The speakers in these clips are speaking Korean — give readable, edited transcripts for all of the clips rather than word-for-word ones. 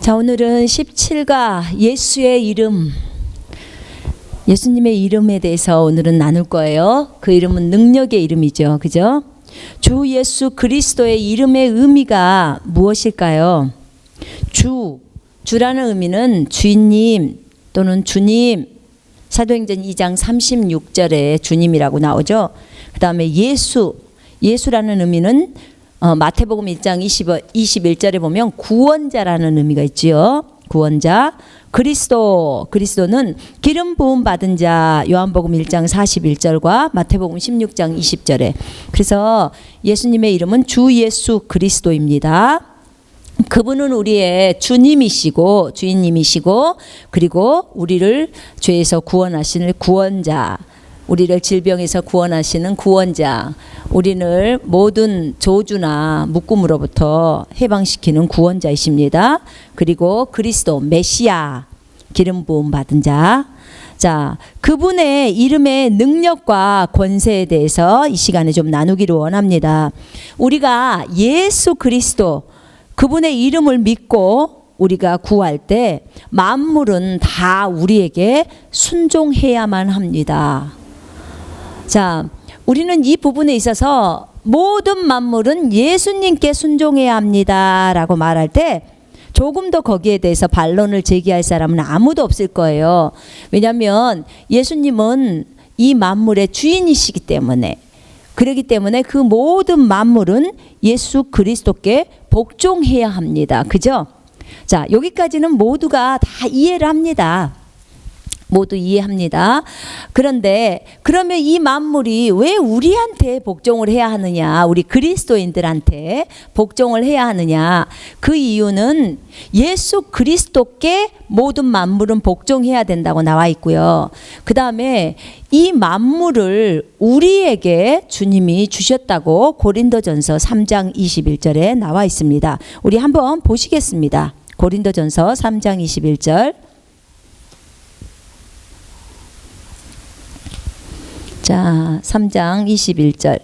자, 오늘은 17가 예수의 이름, 예수님의 이름에 대해서 오늘은 나눌 거예요. 그 이름은 능력의 이름이죠. 그죠? 주 예수 그리스도의 이름의 의미가 무엇일까요? 주라는 의미는 주인님 또는 주님, 사도행전 2장 36절에 주님이라고 나오죠. 그 다음에 예수라는 의미는 마태복음 1장 21절에 보면 구원자라는 의미가 있지요. 구원자. 그리스도는 기름 부음 받은 자, 요한복음 1장 41절과 마태복음 16장 20절에. 그래서 예수님의 이름은 주 예수 그리스도입니다. 그분은 우리의 주님이시고 주인님이시고, 그리고 우리를 죄에서 구원하시는 구원자, 우리를 질병에서 구원하시는 구원자, 우리를 모든 저주나 묶음으로부터 해방시키는 구원자이십니다. 그리고 그리스도, 메시아, 기름 부음 받은 자. 자, 그분의 이름의 능력과 권세에 대해서 이 시간에 좀 나누기를 원합니다. 우리가 예수 그리스도, 그분의 이름을 믿고 우리가 구할 때 만물은 다 우리에게 순종해야만 합니다. 자, 우리는 이 부분에 있어서 모든 만물은 예수님께 순종해야 합니다 라고 말할 때 조금 더 거기에 대해서 반론을 제기할 사람은 아무도 없을 거예요. 왜냐하면 예수님은 이 만물의 주인이시기 때문에, 그렇기 때문에 그 모든 만물은 예수 그리스도께 복종해야 합니다. 그죠? 자, 여기까지는 모두가 다 이해를 합니다. 모두 이해합니다. 그런데 그러면 이 만물이 왜 우리한테 복종을 해야 하느냐, 우리 그리스도인들한테 복종을 해야 하느냐, 그 이유는 예수 그리스도께 모든 만물은 복종해야 된다고 나와 있고요. 그 다음에 이 만물을 우리에게 주님이 주셨다고 고린도전서 3장 21절에 나와 있습니다. 우리 한번 보시겠습니다. 고린도전서 3장 21절. 자, 3장 21절.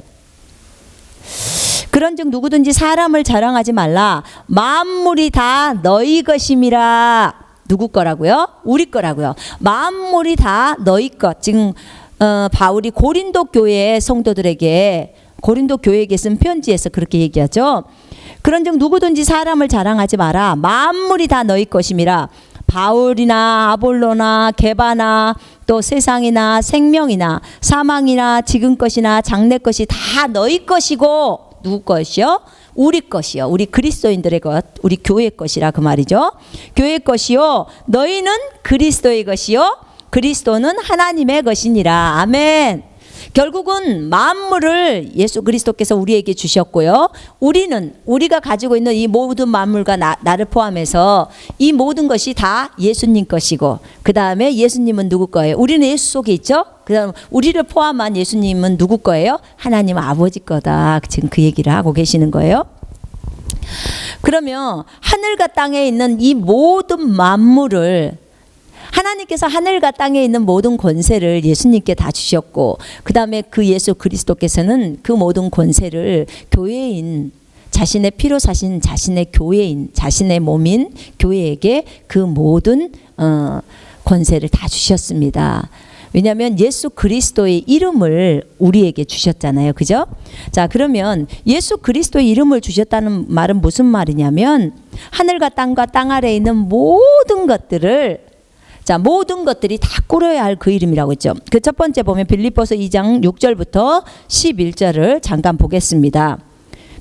그런즉 누구든지 사람을 자랑하지 말라. 만물이 다 너희 것임이라. 누구 거라고요? 우리 거라고요. 만물이 다 너희 것. 지금 바울이 고린도 교회 성도들에게, 고린도 교회에게 쓴 편지에서 그렇게 얘기하죠. 그런즉 누구든지 사람을 자랑하지 마라. 만물이 다 너희 것임이라. 바울이나 아볼로나 게바나 또 세상이나 생명이나 사망이나 지금 것이나 장래 것이 다 너희 것이고, 누구 것이요? 우리 것이요. 우리 그리스도인들의 것, 우리 교회 것이라 그 말이죠. 교회 것이요, 너희는 그리스도의 것이요, 그리스도는 하나님의 것이니라. 아멘. 결국은 만물을 예수 그리스도께서 우리에게 주셨고요. 우리가 가지고 있는 이 모든 만물과 나를 포함해서 이 모든 것이 다 예수님 것이고, 그 다음에 예수님은 누구 거예요? 우리는 예수 속에 있죠. 그 다음 우리를 포함한 예수님은 누구 거예요? 하나님 아버지 거다. 지금 그 얘기를 하고 계시는 거예요. 그러면 하늘과 땅에 있는 이 모든 만물을, 하나님께서 하늘과 땅에 있는 모든 권세를 예수님께 다 주셨고, 그 다음에 그 예수 그리스도께서는 그 모든 권세를 교회인, 자신의 피로 사신 자신의 교회인, 자신의 몸인 교회에게 그 모든 권세를 다 주셨습니다. 왜냐하면 예수 그리스도의 이름을 우리에게 주셨잖아요. 그죠? 자, 그러면 예수 그리스도의 이름을 주셨다는 말은 무슨 말이냐면, 하늘과 땅과 땅 아래에 있는 모든 것들을, 자, 모든 것들이 다 꾸려야 할 그 이름이라고 했죠. 그 첫 번째 보면 빌립보서 2장 6절부터 11절을 잠깐 보겠습니다.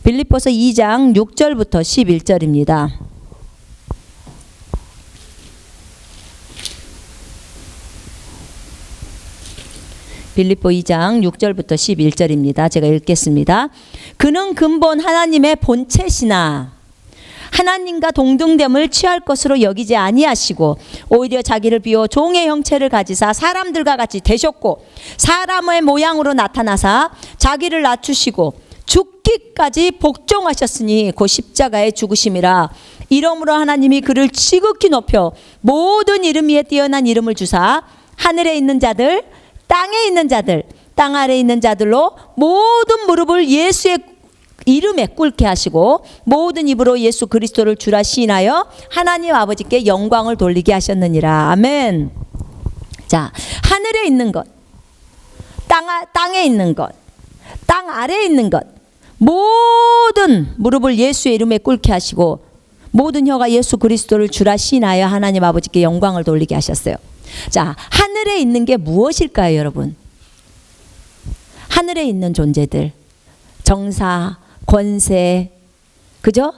빌립보서 2장 6절부터 11절입니다. 빌립보 2장 6절부터 11절입니다. 제가 읽겠습니다. 그는 근본 하나님의 본체시나 하나님과 동등됨을 취할 것으로 여기지 아니하시고 오히려 자기를 비워 종의 형체를 가지사 사람들과 같이 되셨고, 사람의 모양으로 나타나사 자기를 낮추시고 죽기까지 복종하셨으니 곧 십자가의 죽으심이라. 이러므로 하나님이 그를 지극히 높여 모든 이름 위에 뛰어난 이름을 주사 하늘에 있는 자들, 땅에 있는 자들, 땅 아래에 있는 자들로 모든 무릎을 이름에 꿇게 하시고 모든 입으로 예수 그리스도를 주라 시인하여 하나님 아버지께 영광을 돌리게 하셨느니라. 아멘. 자, 하늘에 있는 것, 땅에 있는 것, 땅 아래에 있는 것, 모든 무릎을 예수의 이름에 꿇게 하시고 모든 혀가 예수 그리스도를 주라 시인하여 하나님 아버지께 영광을 돌리게 하셨어요. 자, 하늘에 있는 게 무엇일까요, 여러분? 하늘에 있는 존재들, 정사, 권세, 그죠?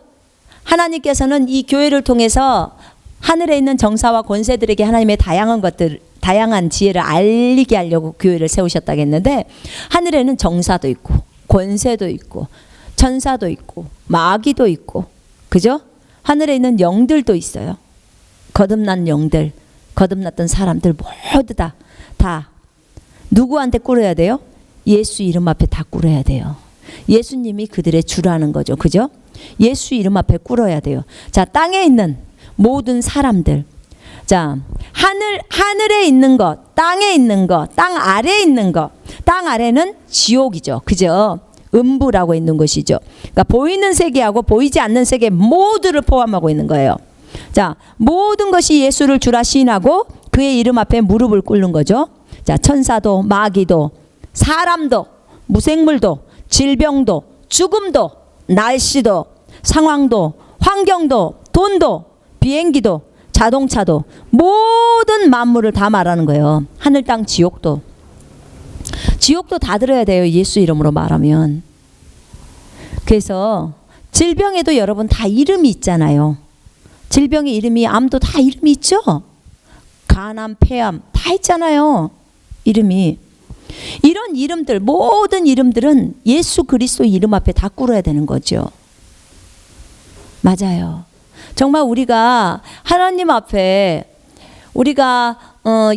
하나님께서는 이 교회를 통해서 하늘에 있는 정사와 권세들에게 하나님의 다양한 것들, 다양한 지혜를 알리게 하려고 교회를 세우셨다겠는데, 하늘에는 정사도 있고 권세도 있고 천사도 있고 마귀도 있고, 그죠? 하늘에 있는 영들도 있어요. 거듭난 영들, 거듭났던 사람들 모두 다 누구한테 꿇어야 돼요? 예수 이름 앞에 다 꿇어야 돼요. 예수님이 그들의 주라는 거죠. 그죠? 예수 이름 앞에 꿇어야 돼요. 자, 땅에 있는 모든 사람들. 자, 하늘에 있는 것, 땅에 있는 것, 땅 아래에 있는 것. 땅 아래는 지옥이죠. 그죠? 음부라고 있는 것이죠. 그러니까 보이는 세계하고 보이지 않는 세계 모두를 포함하고 있는 거예요. 자, 모든 것이 예수를 주라 시인하고 그의 이름 앞에 무릎을 꿇는 거죠. 자, 천사도 마귀도 사람도 무생물도 질병도 죽음도 날씨도 상황도 환경도 돈도 비행기도 자동차도 모든 만물을 다 말하는 거예요. 하늘 땅 지옥도 다 들어야 돼요. 예수 이름으로 말하면. 그래서 질병에도 여러분 다 이름이 있잖아요. 질병의 이름이, 암도 다 이름이 있죠. 간암, 폐암 다 있잖아요. 이름이. 이런 이름들, 모든 이름들은 예수 그리스도 이름 앞에 다 꿇어야 되는 거죠. 맞아요. 정말 우리가 하나님 앞에 우리가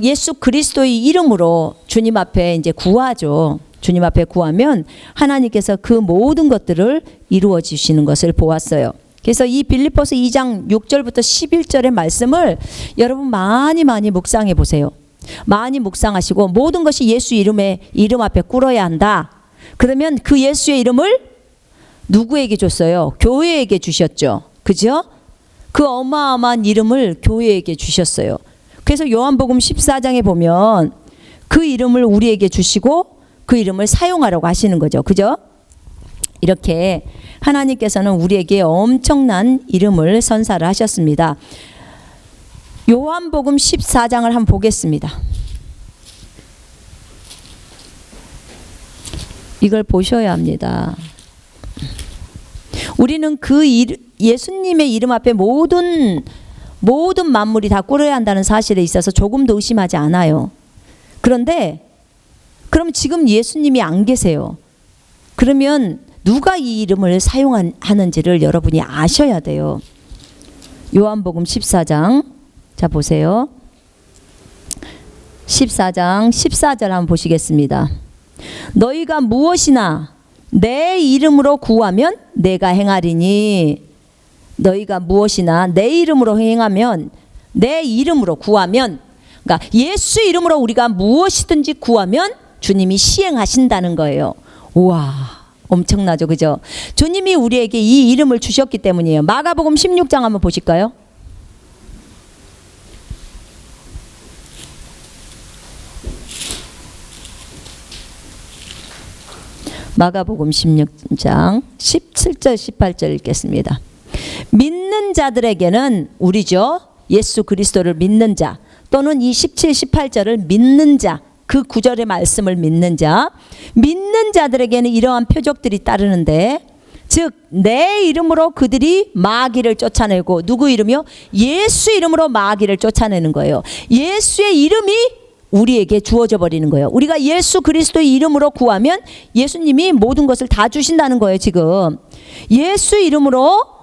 예수 그리스도의 이름으로 주님 앞에 이제 구하죠. 주님 앞에 구하면 하나님께서 그 모든 것들을 이루어 주시는 것을 보았어요. 그래서 이 빌립보서 2장 6절부터 11절의 말씀을 여러분 많이 묵상해 보세요. 많이 묵상하시고 모든 것이 예수 이름 앞에 꿇어야 한다. 그러면 그 예수의 이름을 누구에게 줬어요? 교회에게 주셨죠. 그죠? 그 어마어마한 이름을 교회에게 주셨어요. 그래서 요한복음 14장에 보면 그 이름을 우리에게 주시고 그 이름을 사용하라고 하시는 거죠. 그죠? 이렇게 하나님께서는 우리에게 엄청난 이름을 선사를 하셨습니다. 요한복음 14장을 한번 보겠습니다. 이걸 보셔야 합니다. 우리는 그 예수님의 이름 앞에 모든 만물이 다 꿇어야 한다는 사실에 있어서 조금도 의심하지 않아요. 그런데 그럼 지금 예수님이 안 계세요. 그러면 누가 이 이름을 사용하는지를 여러분이 아셔야 돼요. 요한복음 14장 자 보세요. 14장 14절 한번 보시겠습니다. 너희가 무엇이나 내 이름으로 구하면 내가 행하리니. 너희가 무엇이나 내 이름으로 행하면, 내 이름으로 구하면, 그러니까 예수 이름으로 우리가 무엇이든지 구하면 주님이 시행하신다는 거예요. 우와, 엄청나죠. 그죠? 주님이 우리에게 이 이름을 주셨기 때문이에요. 마가복음 16장 한번 보실까요? 마가복음 16장 17절 18절 읽겠습니다. 믿는 자들에게는, 우리죠, 예수 그리스도를 믿는 자, 또는 이 17, 18절을 믿는 자, 그 구절의 말씀을 믿는 자, 믿는 자들에게는 이러한 표적들이 따르는데, 즉 내 이름으로 그들이 마귀를 쫓아내고, 누구 이름이요? 예수 이름으로 마귀를 쫓아내는 거예요. 예수의 이름이 우리에게 주어져 버리는 거예요. 우리가 예수 그리스도의 이름으로 구하면 예수님이 모든 것을 다 주신다는 거예요. 지금 예수 이름으로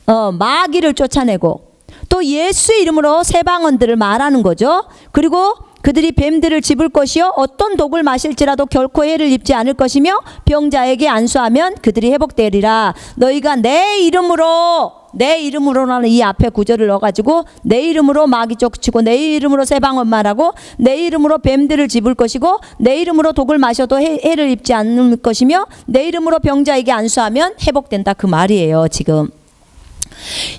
마귀를 쫓아내고, 또 예수의 이름으로 새 방언들을 말하는 거죠. 그리고 그들이 뱀들을 집을 것이요 어떤 독을 마실지라도 결코 해를 입지 않을 것이며 병자에게 안수하면 그들이 회복되리라. 너희가 내 이름으로 내 이름으로라는 이 앞에 구절을 넣어가지고 내 이름으로 마귀 쫓치고 내 이름으로 새방언 말하고 내 이름으로 뱀들을 집을 것이고 내 이름으로 독을 마셔도 해를 입지 않을 것이며 내 이름으로 병자에게 안수하면 회복된다, 그 말이에요. 지금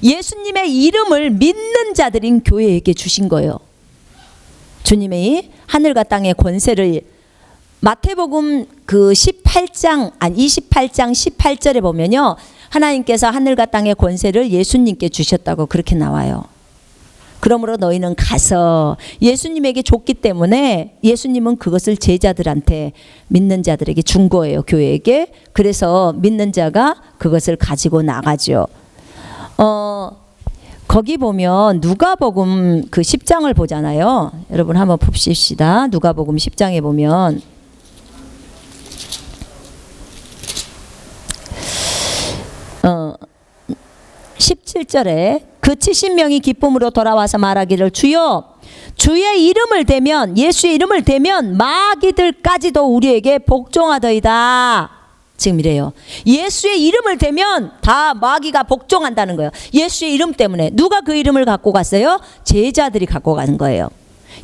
예수님의 이름을 믿는 자들인 교회에게 주신 거예요. 주님이 하늘과 땅의 권세를 마태복음 그 28장 18절에 보면요, 하나님께서 하늘과 땅의 권세를 예수님께 주셨다고 그렇게 나와요. 그러므로 너희는 가서, 예수님에게 줬기 때문에 예수님은 그것을 제자들한테, 믿는 자들에게 준 거예요, 교회에게. 그래서 믿는 자가 그것을 가지고 나가죠. 거기 보면 누가복음 그 10장을 보잖아요. 여러분 한번 봅시다. 누가복음 10장에 보면 17절에 그 70명이 기쁨으로 돌아와서 말하기를 주여, 주의 이름을 대면, 예수의 이름을 대면 마귀들까지도 우리에게 복종하더이다. 지금 이래요. 예수의 이름을 대면 다 마귀가 복종한다는 거예요. 예수의 이름 때문에. 누가 그 이름을 갖고 갔어요? 제자들이 갖고 가는 거예요.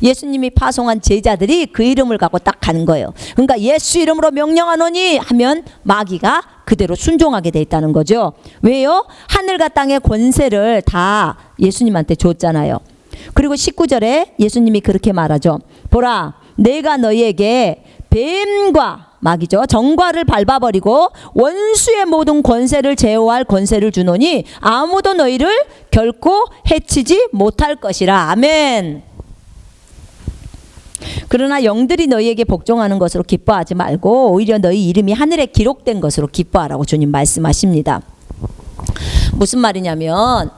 예수님이 파송한 제자들이 그 이름을 갖고 딱 가는 거예요. 그러니까 예수 이름으로 명령하노니 하면 마귀가 그대로 순종하게 돼 있다는 거죠. 왜요? 하늘과 땅의 권세를 다 예수님한테 줬잖아요. 그리고 19절에 예수님이 그렇게 말하죠. 보라, 내가 너희에게 뱀과, 마귀죠, 정과를 밟아버리고 원수의 모든 권세를 제어할 권세를 주노니 아무도 너희를 결코 해치지 못할 것이라. 아멘. 그러나 영들이 너희에게 복종하는 것으로 기뻐하지 말고 오히려 너희 이름이 하늘에 기록된 것으로 기뻐하라고 주님 말씀하십니다. 무슨 말이냐면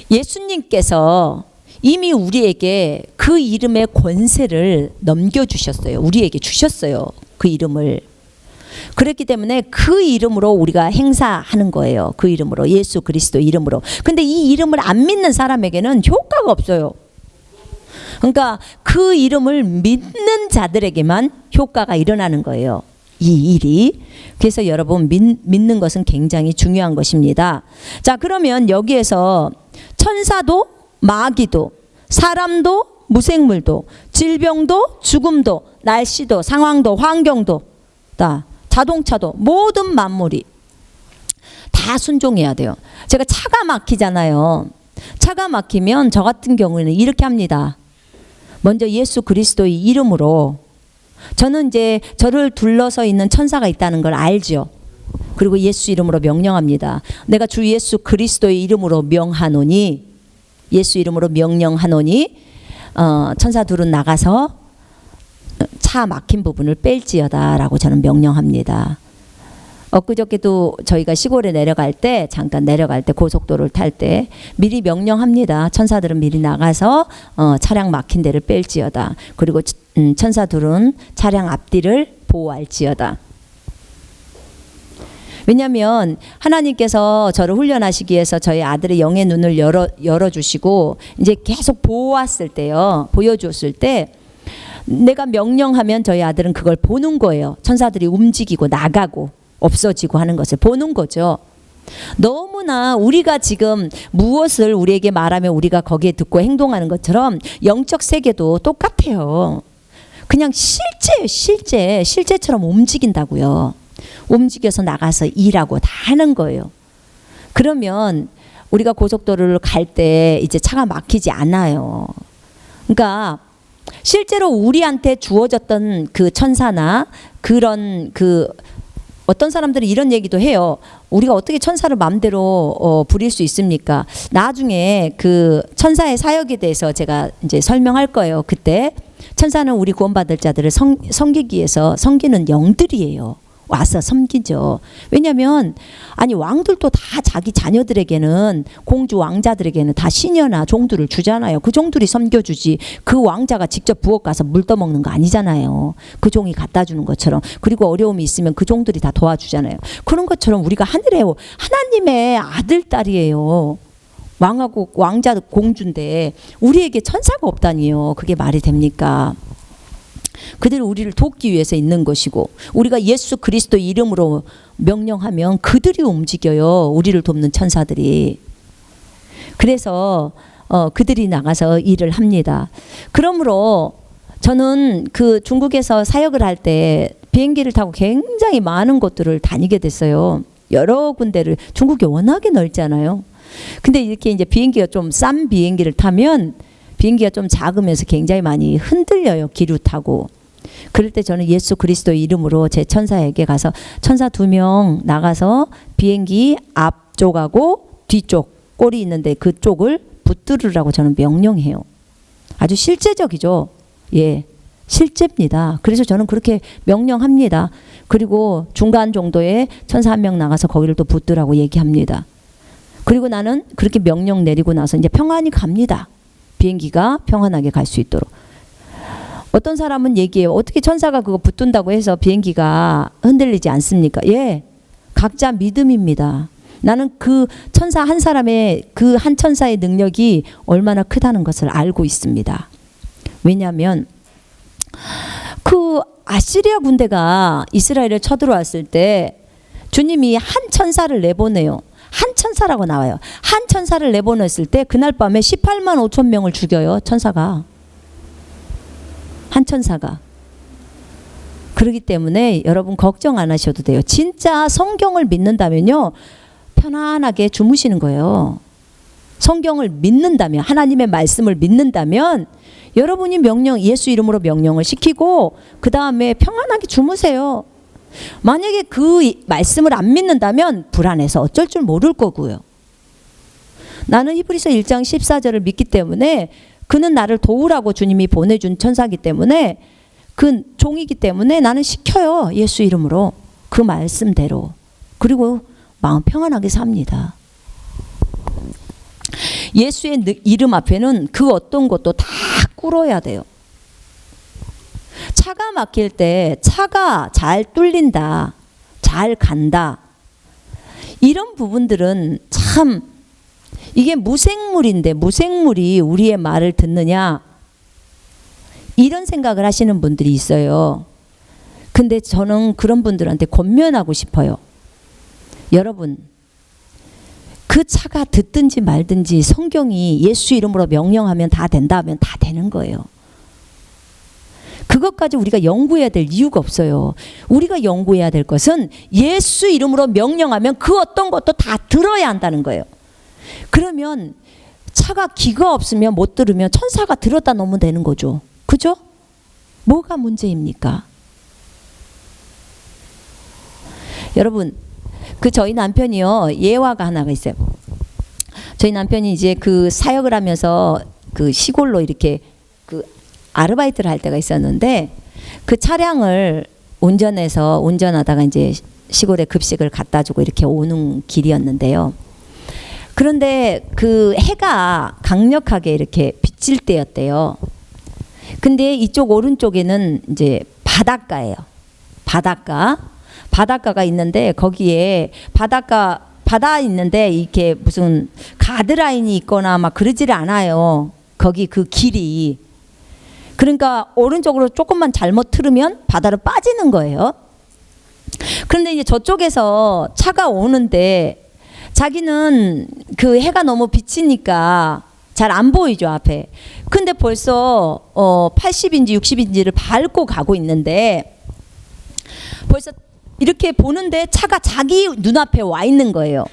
예수님께서 이미 우리에게 그 이름의 권세를 넘겨주셨어요. 우리에게 주셨어요, 그 이름을. 그렇기 때문에 그 이름으로 우리가 행사하는 거예요. 그 이름으로, 예수 그리스도 이름으로. 근데 이 이름을 안 믿는 사람에게는 효과가 없어요. 그러니까 그 이름을 믿는 자들에게만 효과가 일어나는 거예요, 이 일이. 그래서 여러분, 믿는 것은 굉장히 중요한 것입니다. 자, 그러면 여기에서 천사도 마귀도 사람도 무생물도 질병도 죽음도 날씨도 상황도 환경도 다 자동차도 모든 만물이 다 순종해야 돼요. 제가 차가 막히잖아요. 차가 막히면 저 같은 경우에는 이렇게 합니다. 먼저 예수 그리스도의 이름으로, 저는 이제 저를 둘러서 있는 천사가 있다는 걸 알죠. 그리고 예수 이름으로 명령합니다. 내가 주 예수 그리스도의 이름으로 명하노니, 예수 이름으로 명령하노니 천사 둘은 나가서 차 막힌 부분을 뺄지어다 라고 저는 명령합니다. 엊그저께도 저희가 시골에 내려갈 때, 잠깐 내려갈 때, 고속도로를 탈 때 미리 명령합니다. 천사들은 미리 나가서 차량 막힌 데를 뺄지어다. 그리고 천사 둘은 차량 앞뒤를 보호할지어다. 왜냐하면 하나님께서 저를 훈련하시기 위해서 저희 아들의 영의 눈을 열어주시고 이제 계속 보았을 때요, 보여줬을 때 내가 명령하면 저희 아들은 그걸 보는 거예요. 천사들이 움직이고 나가고 없어지고 하는 것을 보는 거죠. 너무나 우리가 지금 무엇을 우리에게 말하면 우리가 거기에 듣고 행동하는 것처럼 영적 세계도 똑같아요. 그냥 실제처럼 움직인다고요. 움직여서 나가서 일하고 다 하는 거예요. 그러면 우리가 고속도로를 갈 때 이제 차가 막히지 않아요. 그러니까 실제로 우리한테 주어졌던 그 천사나 그런 그 어떤 사람들은 이런 얘기도 해요. 우리가 어떻게 천사를 마음대로 부릴 수 있습니까? 나중에 그 천사의 사역에 대해서 제가 이제 설명할 거예요. 그때 천사는 우리 구원받을 자들을 섬기기 위해서 섬기는 영들이에요. 와서 섬기죠. 왜냐하면 아니 왕들도 다 자기 자녀들에게는, 공주 왕자들에게는 다 시녀나 종들을 주잖아요. 그 종들이 섬겨주지 그 왕자가 직접 부엌 가서 물 떠먹는 거 아니잖아요. 그 종이 갖다 주는 것처럼. 그리고 어려움이 있으면 그 종들이 다 도와주잖아요. 그런 것처럼 우리가 하늘에 하나님의 아들 딸이에요. 왕하고 왕자 공주인데 우리에게 천사가 없다니요. 그게 말이 됩니까? 그들은 우리를 돕기 위해서 있는 것이고, 우리가 예수 그리스도 이름으로 명령하면 그들이 움직여요. 우리를 돕는 천사들이. 그래서 그들이 나가서 일을 합니다. 그러므로 저는 그 중국에서 사역을 할 때 비행기를 타고 굉장히 많은 곳들을 다니게 됐어요. 여러 군데를. 중국이 워낙에 넓잖아요. 근데 이렇게 이제 비행기가 좀 싼 비행기를 타면 비행기가 좀 작으면서 굉장히 많이 흔들려요. 기류 타고. 그럴 때 저는 예수 그리스도의 이름으로 제 천사에게 가서 천사 2명 나가서 비행기 앞쪽하고 뒤쪽 꼬리 있는데 그쪽을 붙들으라고 저는 명령해요. 아주 실제적이죠. 예, 실제입니다. 그래서 저는 그렇게 명령합니다. 그리고 중간 정도에 천사 1명 나가서 거기를 또 붙들라고 얘기합니다. 그리고 나는 그렇게 명령 내리고 나서 이제 평안히 갑니다. 비행기가 평안하게 갈 수 있도록. 어떤 사람은 얘기해요. 어떻게 천사가 그거 붙든다고 해서 비행기가 흔들리지 않습니까? 예, 각자 믿음입니다. 나는 그 천사 한 사람의 그 한 천사의 능력이 얼마나 크다는 것을 알고 있습니다. 왜냐하면 그 아시리아 군대가 이스라엘을 쳐들어왔을 때 주님이 한 천사를 내보내요. 한 천사라고 나와요. 한 천사를 내보냈을 때 그날 밤에 18만 5천 명을 죽여요. 천사가. 한 천사가. 그렇기 때문에 여러분 걱정 안 하셔도 돼요. 진짜 성경을 믿는다면요. 편안하게 주무시는 거예요. 성경을 믿는다면, 하나님의 말씀을 믿는다면 여러분이 예수 이름으로 명령을 시키고 그 다음에 평안하게 주무세요. 만약에 그 말씀을 안 믿는다면 불안해서 어쩔 줄 모를 거고요. 나는 히브리서 1장 14절을 믿기 때문에 그는 나를 도우라고 주님이 보내준 천사이기 때문에 그 종이기 때문에 나는 시켜요. 예수 이름으로. 그 말씀대로. 그리고 마음 평안하게 삽니다. 예수의 이름 앞에는 그 어떤 것도 다 꿇어야 돼요. 차가 막힐 때 차가 잘 뚫린다, 잘 간다. 이런 부분들은 참 이게 무생물인데 무생물이 우리의 말을 듣느냐 이런 생각을 하시는 분들이 있어요. 근데 저는 그런 분들한테 권면하고 싶어요. 여러분, 그 차가 듣든지 말든지 성경이 예수 이름으로 명령하면 다 된다 하면 다 되는 거예요. 그것까지 우리가 연구해야 될 이유가 없어요. 우리가 연구해야 될 것은 예수 이름으로 명령하면 그 어떤 것도 다 들어야 한다는 거예요. 그러면 차가 기가 없으면 못 들으면 천사가 들었다 놓으면 되는 거죠. 그죠? 뭐가 문제입니까? 여러분, 저희 남편이요, 예화가 하나가 있어요. 저희 남편이 이제 그 사역을 하면서 그 시골로 이렇게 그 아르바이트를 할 때가 있었는데 그 차량을 운전하다가 이제 시골에 급식을 갖다 주고 이렇게 오는 길이었는데요. 그런데 그 해가 강력하게 이렇게 비칠 때였대요. 근데 이쪽 오른쪽에는 이제 바닷가예요. 바닷가가 있는데 거기에 바다 있는데 이렇게 무슨 가드라인이 있거나 막 그러지를 않아요. 거기 그 길이. 그러니까 오른쪽으로 조금만 잘못 틀으면 바다로 빠지는 거예요. 그런데 이제 저쪽에서 차가 오는데 자기는 그 해가 너무 비치니까 잘 안 보이죠, 앞에. 근데 벌써 80인지 60인지를 밟고 가고 있는데 벌써 이렇게 보는데 차가 자기 눈앞에 와 있는 거예요.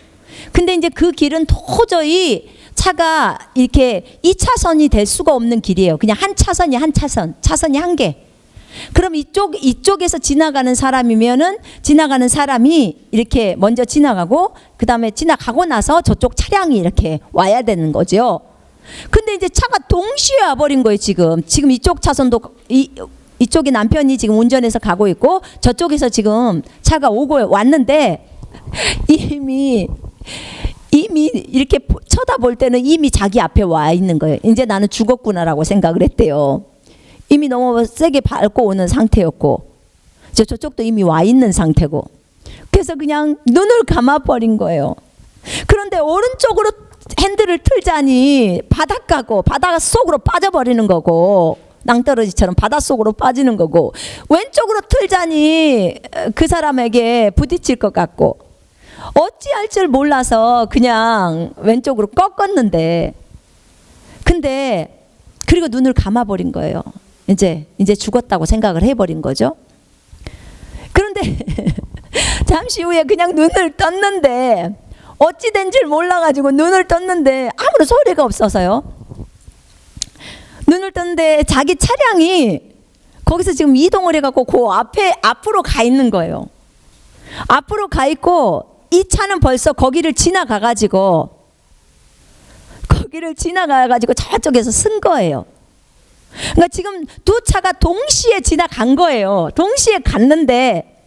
근데 이제 그 길은 도저히 차가 이렇게 2차선이 될 수가 없는 길이에요. 그냥 한 차선이 한 개. 그럼 이쪽에서 지나가는 사람이면은 지나가는 사람이 이렇게 먼저 지나가고 그 다음에 지나가고 나서 저쪽 차량이 이렇게 와야 되는 거죠. 근데 이제 차가 동시에 와버린 거예요. 지금 이쪽 차선도 이쪽에 남편이 지금 운전해서 가고 있고 저쪽에서 지금 차가 오고 왔는데 이미 이렇게 쳐다볼 때는 이미 자기 앞에 와 있는 거예요. 이제 나는 죽었구나라고 생각을 했대요. 이미 너무 세게 밟고 오는 상태였고 저쪽도 이미 와 있는 상태고 그래서 그냥 눈을 감아버린 거예요. 그런데 오른쪽으로 핸들을 틀자니 바닷가 속으로 빠져버리는 거고 낭떠러지처럼 바닷속으로 빠지는 거고 왼쪽으로 틀자니 그 사람에게 부딪힐 것 같고 어찌할 줄 몰라서 그냥 왼쪽으로 꺾었는데, 근데 그리고 눈을 감아버린 거예요. 이제 죽었다고 생각을 해버린 거죠. 그런데 잠시 후에 그냥 눈을 떴는데, 어찌 된 줄 몰라가지고 눈을 떴는데 아무런 소리가 없어서요. 눈을 떴는데 자기 차량이 거기서 지금 이동을 해갖고 그 앞으로 가 있는 거예요. 앞으로 가 있고 이 차는 벌써 거기를 지나가가지고 저쪽에서 쓴 거예요. 그러니까 지금 두 차가 동시에 지나간 거예요. 동시에 갔는데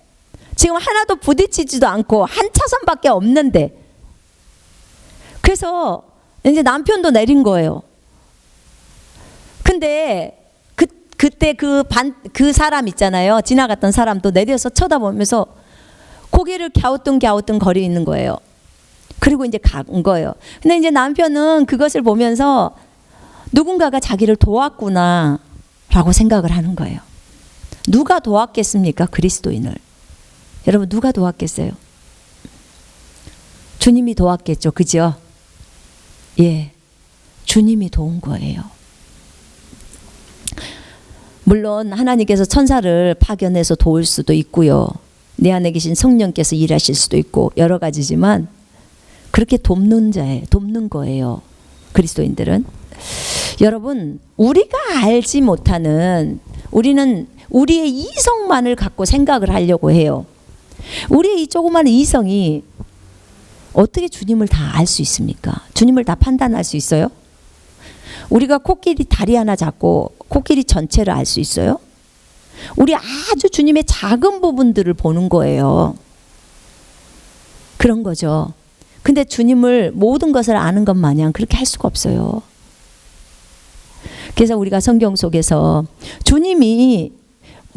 지금 하나도 부딪히지도 않고 한 차선밖에 없는데, 그래서 이제 남편도 내린 거예요. 근데 그때 그 사람 있잖아요. 지나갔던 사람도 내려서 쳐다보면서 고개를 갸우뚱 거리 있는 거예요. 그리고 이제 간 거예요. 근데 이제 남편은 그것을 보면서 누군가가 자기를 도왔구나 라고 생각을 하는 거예요. 누가 도왔겠습니까? 그리스도인을. 여러분, 누가 도왔겠어요? 주님이 도왔겠죠. 그죠? 예, 주님이 도운 거예요. 물론 하나님께서 천사를 파견해서 도울 수도 있고요. 내 안에 계신 성령께서 일하실 수도 있고 여러 가지지만, 그렇게 돕는 거예요. 그리스도인들은. 여러분, 우리가 알지 못하는, 우리는 우리의 이성만을 갖고 생각을 하려고 해요. 우리의 이 조그마한 이성이 어떻게 주님을 다 알 수 있습니까? 주님을 다 판단할 수 있어요? 우리가 코끼리 다리 하나 잡고 코끼리 전체를 알 수 있어요? 우리 아주 주님의 작은 부분들을 보는 거예요. 그런 거죠. 근데 주님을 모든 것을 아는 것 마냥 그렇게 할 수가 없어요. 그래서 우리가 성경 속에서 주님이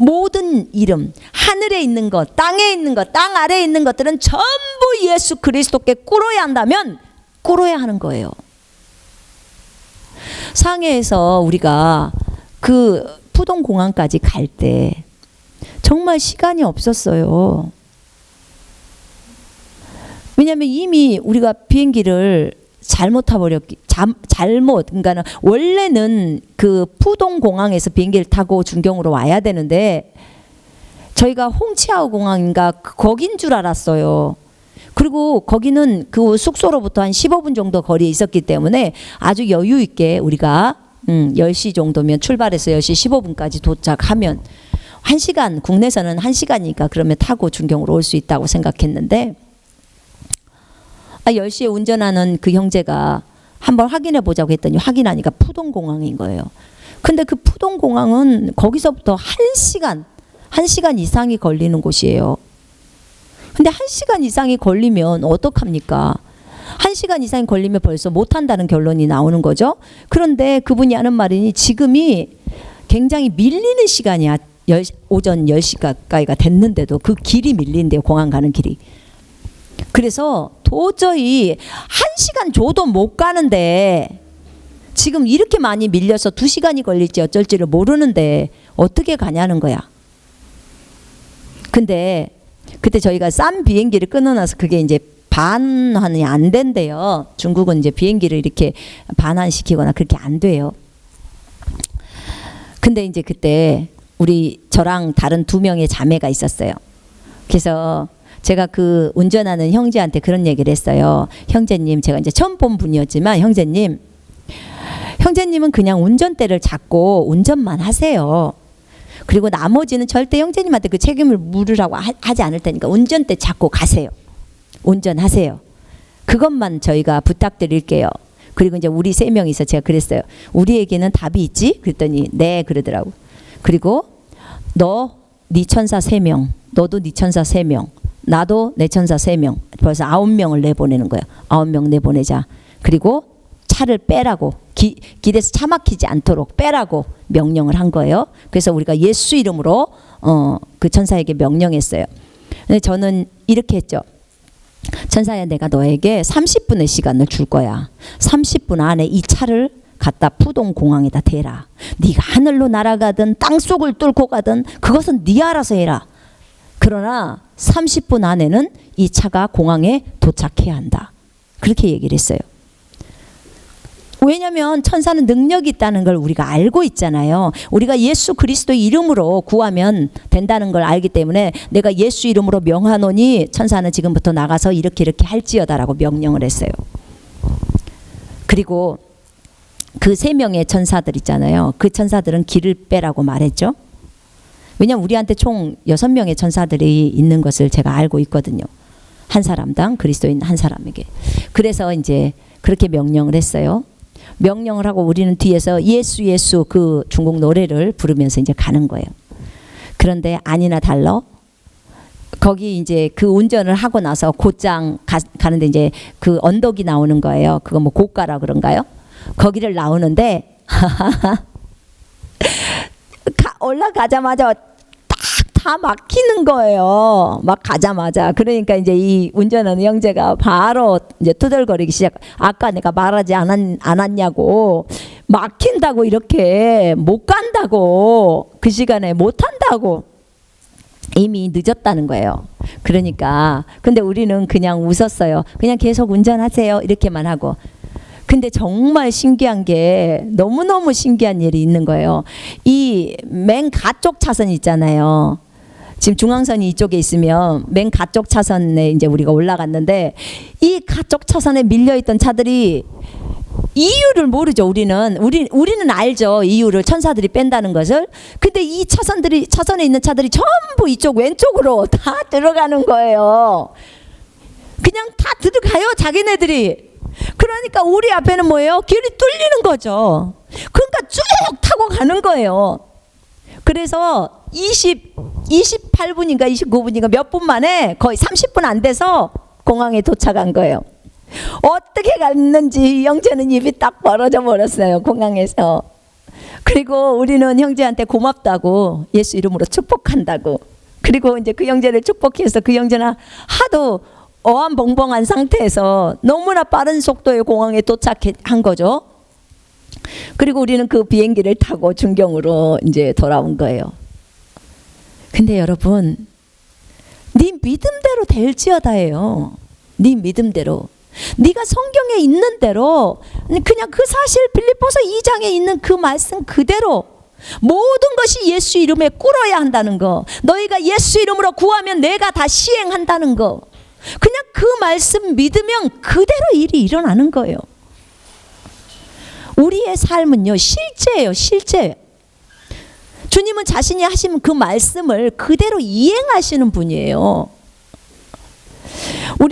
모든 이름, 하늘에 있는 것, 땅에 있는 것, 땅 아래에 있는 것들은 전부 예수 그리스도께 꿇어야 한다면 꿇어야 하는 거예요. 상해에서 우리가 그 푸동공항까지 갈 때 정말 시간이 없었어요. 왜냐하면 이미 우리가 비행기를 그러니까는 원래는 그 푸동공항에서 비행기를 타고 준경으로 와야 되는데 저희가 홍치아오 공항인가 거긴 줄 알았어요. 그리고 거기는 그 숙소로부터 한 15분 정도 거리에 있었기 때문에 아주 여유 있게 우리가 10시 정도면 출발해서 10시 15분까지 도착하면 1시간, 국내에서는 1시간이니까 그러면 타고 준경으로 올 수 있다고 생각했는데, 10시에 운전하는 그 형제가 한번 확인해 보자고 했더니 확인하니까 푸동공항인 거예요. 근데 그 푸동공항은 거기서부터 1시간 이상이 걸리는 곳이에요. 근데 1시간 이상이 걸리면 어떡합니까? 1시간 이상이 걸리면 벌써 못한다는 결론이 나오는 거죠. 그런데 그분이 하는 말이니 지금이 굉장히 밀리는 시간이야. 오전 10시 가까이가 됐는데도 그 길이 밀린대요. 공항 가는 길이. 그래서 도저히 1시간 줘도 못 가는데 지금 이렇게 많이 밀려서 2시간이 걸릴지 어쩔지를 모르는데 어떻게 가냐는 거야. 근데 그때 저희가 싼 비행기를 끊어놔서 그게 이제 반환이 안 된대요. 중국은 이제 비행기를 이렇게 반환시키거나 그렇게 안 돼요. 근데 이제 그때 저랑 다른 2명의 자매가 있었어요. 그래서 제가 그 운전하는 형제한테 그런 얘기를 했어요. 형제님, 제가 이제 처음 본 분이었지만 형제님은 그냥 운전대를 잡고 운전만 하세요. 그리고 나머지는 절대 형제님한테 그 책임을 물으라고 하지 않을 테니까 운전대 잡고 가세요. 운전하세요. 그것만 저희가 부탁드릴게요. 그리고 이제 우리 3명이서 제가 그랬어요. 우리에게는 답이 있지? 그랬더니 네 그러더라고. 그리고 네 천사 3명, 너도 네 천사 3명, 나도 내 천사 3명, 벌써 9명을 내보내는 거예요. 9명 내보내자. 그리고 차를 빼라고, 길에서 차 막히지 않도록 빼라고 명령을 한 거예요. 그래서 우리가 예수 이름으로 그 천사에게 명령했어요. 근데 저는 이렇게 했죠. 천사야, 내가 너에게 30분의 시간을 줄 거야. 30분 안에 이 차를 갖다 푸동공항에다 대라. 네가 하늘로 날아가든 땅속을 뚫고 가든 그것은 네 알아서 해라. 그러나 30분 안에는 이 차가 공항에 도착해야 한다. 그렇게 얘기를 했어요. 왜냐하면 천사는 능력이 있다는 걸 우리가 알고 있잖아요. 우리가 예수 그리스도 이름으로 구하면 된다는 걸 알기 때문에 내가 예수 이름으로 명하노니 천사는 지금부터 나가서 이렇게 할지어다라고 명령을 했어요. 그리고 그 3명의 천사들 있잖아요. 그 천사들은 길을 빼라고 말했죠. 왜냐하면 우리한테 총 6명의 천사들이 있는 것을 제가 알고 있거든요. 한 사람당 그리스도인 한 사람에게. 그래서 이제 그렇게 명령을 했어요. 명령을 하고 우리는 뒤에서 예수 예수 그 중국 노래를 부르면서 이제 가는 거예요. 그런데 아니나 달러 거기 이제 그 운전을 하고 나서 곧장 가는데 이제 그 언덕이 나오는 거예요. 그거 뭐 고가라 그런가요? 거기를 나오는데 올라가자마자 다 막히는 거예요. 막 가자마자. 그러니까 이제 이 운전하는 형제가 바로 이제 투덜거리기 시작. 아까 내가 말하지 않았냐고. 막힌다고 이렇게 못 간다고. 그 시간에 못 한다고. 이미 늦었다는 거예요. 그러니까 근데 우리는 그냥 웃었어요. 그냥 계속 운전하세요. 이렇게만 하고. 근데 정말 신기한 게 너무너무 신기한 일이 있는 거예요. 이 맨 가쪽 차선 있잖아요. 지금 중앙선이 이쪽에 있으면 맨 가쪽 차선에 이제 우리가 올라갔는데 이 가쪽 차선에 밀려있던 차들이 이유를 모르죠. 우리는 알죠. 이유를 천사들이 뺀다는 것을. 근데 이 차선에 있는 차들이 전부 이쪽 왼쪽으로 다 들어가는 거예요. 그냥 다 들어가요. 자기네들이. 그러니까 우리 앞에는 뭐예요? 길이 뚫리는 거죠. 그러니까 쭉 타고 가는 거예요. 그래서 28분인가 29분인가 몇 분 만에 거의 30분 안 돼서 공항에 도착한 거예요. 어떻게 갔는지 형제는 입이 딱 벌어져 버렸어요. 공항에서. 그리고 우리는 형제한테 고맙다고 예수 이름으로 축복한다고. 그리고 이제 그 형제를 축복해서 그 형제는 하도 어안벙벙한 상태에서 너무나 빠른 속도의 공항에 도착한 거죠. 그리고 우리는 그 비행기를 타고 중경으로 이제 돌아온 거예요. 근데 여러분, 네 믿음대로 될지어다예요. 네 믿음대로. 네가 성경에 있는 대로 그냥 그 사실 빌립보서 2장에 있는 그 말씀 그대로 모든 것이 예수 이름에 꿇어야 한다는 거. 너희가 예수 이름으로 구하면 내가 다 시행한다는 거. 그냥 그 말씀 믿으면 그대로 일이 일어나는 거예요. 우리의 삶은요, 실제예요, 실제. 주님은 자신이 하신 그 말씀을 그대로 이행하시는 분이에요.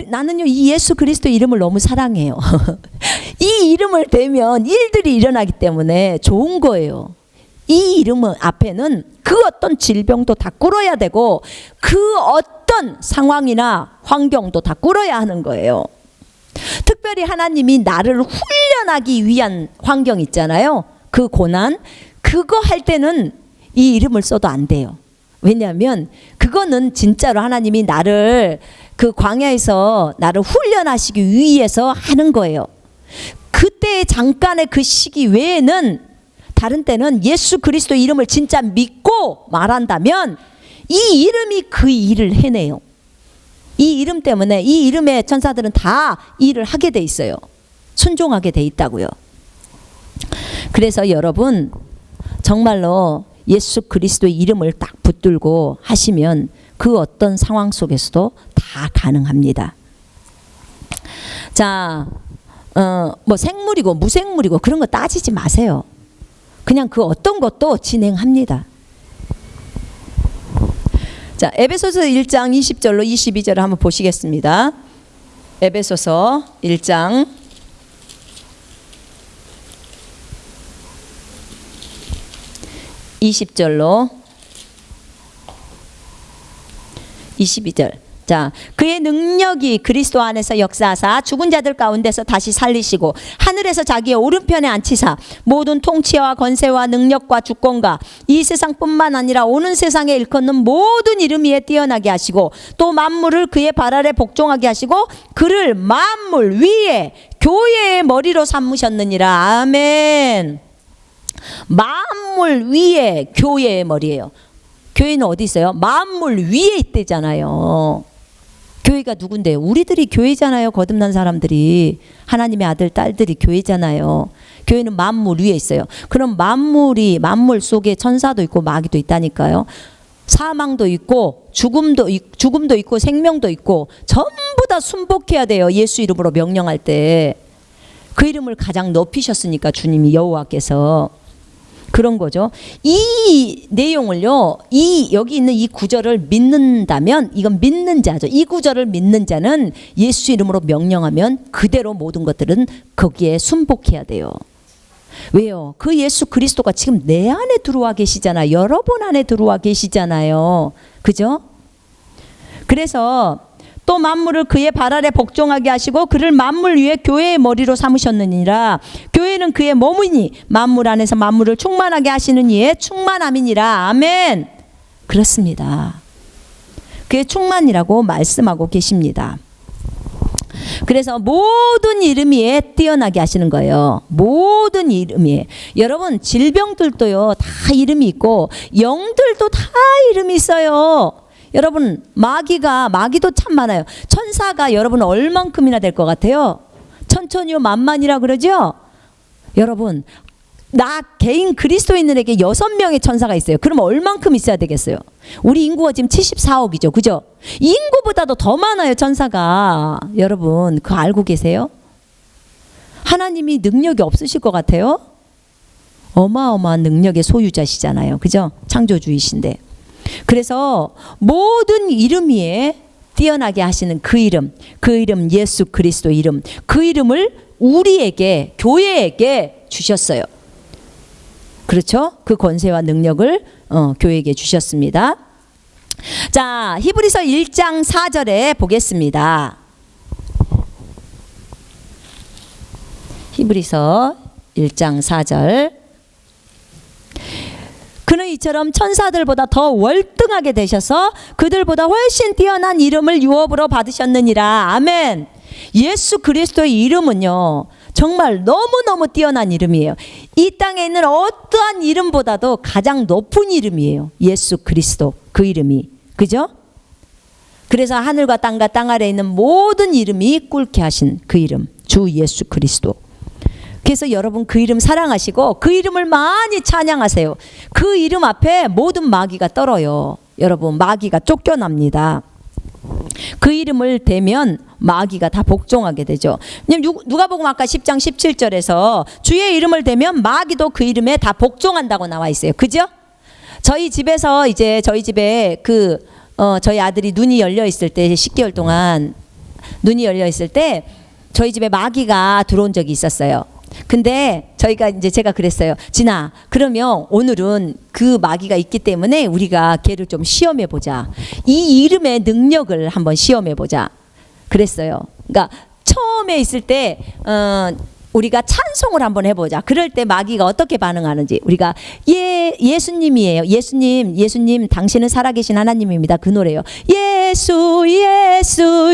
나는요, 이 예수 그리스도 이름을 너무 사랑해요. 이 이름을 대면 일들이 일어나기 때문에 좋은 거예요. 이 이름 앞에는 그 어떤 질병도 다 꿇어야 되고 그 어떤 상황이나 환경도 다 꿇어야 하는 거예요. 특별히 하나님이 나를 훈련하기 위한 환경 있잖아요. 그 고난, 그거 할 때는 이 이름을 써도 안 돼요. 왜냐하면 그거는 진짜로 하나님이 나를 그 광야에서 나를 훈련하시기 위해서 하는 거예요. 그때 잠깐의 그 시기 외에는 다른 때는 예수 그리스도 이름을 진짜 믿고 말한다면 이 이름이 그 일을 해내요. 이 이름 때문에 이 이름의 천사들은 다 일을 하게 돼 있어요. 순종하게 돼 있다고요. 그래서 여러분 정말로 예수 그리스도의 이름을 딱 붙들고 하시면 그 어떤 상황 속에서도 다 가능합니다. 자, 뭐 생물이고 무생물이고 그런 거 따지지 마세요. 그냥 그 어떤 것도 진행합니다. 자, 에베소서 1장 20절로 22절을 한번 보시겠습니다. 에베소서 1장 20절로 22절. 자, 그의 능력이 그리스도 안에서 역사하사 죽은 자들 가운데서 다시 살리시고 하늘에서 자기의 오른편에 앉히사 모든 통치와 권세와 능력과 주권과 이 세상뿐만 아니라 오는 세상에 일컫는 모든 이름 위에 뛰어나게 하시고 또 만물을 그의 발 아래 복종하게 하시고 그를 만물 위에 교회의 머리로 삼으셨느니라. 아멘. 만물 위에 교회의 머리예요. 교회는 어디 있어요? 만물 위에 있대잖아요. 교회가 누군데요? 우리들이 교회잖아요. 거듭난 사람들이. 하나님의 아들 딸들이 교회잖아요. 교회는 만물 위에 있어요. 그럼 만물 속에 천사도 있고 마귀도 있다니까요. 사망도 있고 죽음도 있고 생명도 있고 전부 다 순복해야 돼요. 예수 이름으로 명령할 때. 그 이름을 가장 높이셨으니까 주님이 여호와께서. 그런 거죠. 이 내용을요, 여기 있는 이 구절을 믿는다면, 이건 믿는 자죠. 이 구절을 믿는 자는 예수 이름으로 명령하면 그대로 모든 것들은 거기에 순복해야 돼요. 왜요? 그 예수 그리스도가 지금 내 안에 들어와 계시잖아요. 여러분 안에 들어와 계시잖아요. 그죠? 그래서 또 만물을 그의 발 아래 복종하게 하시고 그를 만물 위에 교회의 머리로 삼으셨느니라. 교회는 그의 몸이니 만물 안에서 만물을 충만하게 하시는 이의 충만함이니라. 아멘. 그렇습니다. 그의 충만이라고 말씀하고 계십니다. 그래서 모든 이름 위에 뛰어나게 하시는 거예요. 모든 이름 위에. 여러분 질병들도요 다 이름이 있고 영들도 다 이름이 있어요. 여러분 마귀도 참 많아요. 천사가 여러분 얼만큼이나 될 것 같아요? 천천히요 만만이라 그러죠? 여러분 나 개인 그리스도인들에게 6명의 천사가 있어요. 그럼 얼만큼 있어야 되겠어요? 우리 인구가 지금 74억이죠. 그죠? 인구보다도 더 많아요 천사가. 여러분 그거 알고 계세요? 하나님이 능력이 없으실 것 같아요? 어마어마한 능력의 소유자시잖아요. 그죠? 창조주이신데. 그래서 모든 이름 위에 뛰어나게 하시는 그 이름 예수 그리스도 이름, 그 이름을 우리에게 교회에게 주셨어요. 그렇죠? 그 권세와 능력을 교회에게 주셨습니다. 자, 히브리서 1장 4절에 보겠습니다. 히브리서 1장 4절. 그는 이처럼 천사들보다 더 월등하게 되셔서 그들보다 훨씬 뛰어난 이름을 유업으로 받으셨느니라. 아멘. 예수 그리스도의 이름은요 정말 너무너무 뛰어난 이름이에요. 이 땅에 있는 어떠한 이름보다도 가장 높은 이름이에요. 예수 그리스도 그 이름이. 그죠? 그래서 하늘과 땅과 땅 아래에 있는 모든 이름이 꿇게 하신 그 이름 주 예수 그리스도. 그래서 여러분 그 이름 사랑하시고 그 이름을 많이 찬양하세요. 그 이름 앞에 모든 마귀가 떨어요. 여러분 마귀가 쫓겨납니다. 그 이름을 대면 마귀가 다 복종하게 되죠. 누가복음 아까 10장 17절에서 주의 이름을 대면 마귀도 그 이름에 다 복종한다고 나와 있어요. 그죠? 저희 집에서 이제 저희 집에 저희 아들이 눈이 열려 있을 때 10개월 동안 눈이 열려 있을 때 저희 집에 마귀가 들어온 적이 있었어요. 근데 제가 그랬어요. 진아, 그러면 오늘은 그 마귀가 있기 때문에 우리가 걔를 좀 시험해 보자. 이 이름의 능력을 한번 시험해 보자. 그랬어요. 그러니까 처음에 있을 때 우리가 찬송을 한번 해보자. 그럴 때 마귀가 어떻게 반응하는지 우리가 예수님이에요. 예수님 당신은 살아계신 하나님입니다. 그 노래요. 예수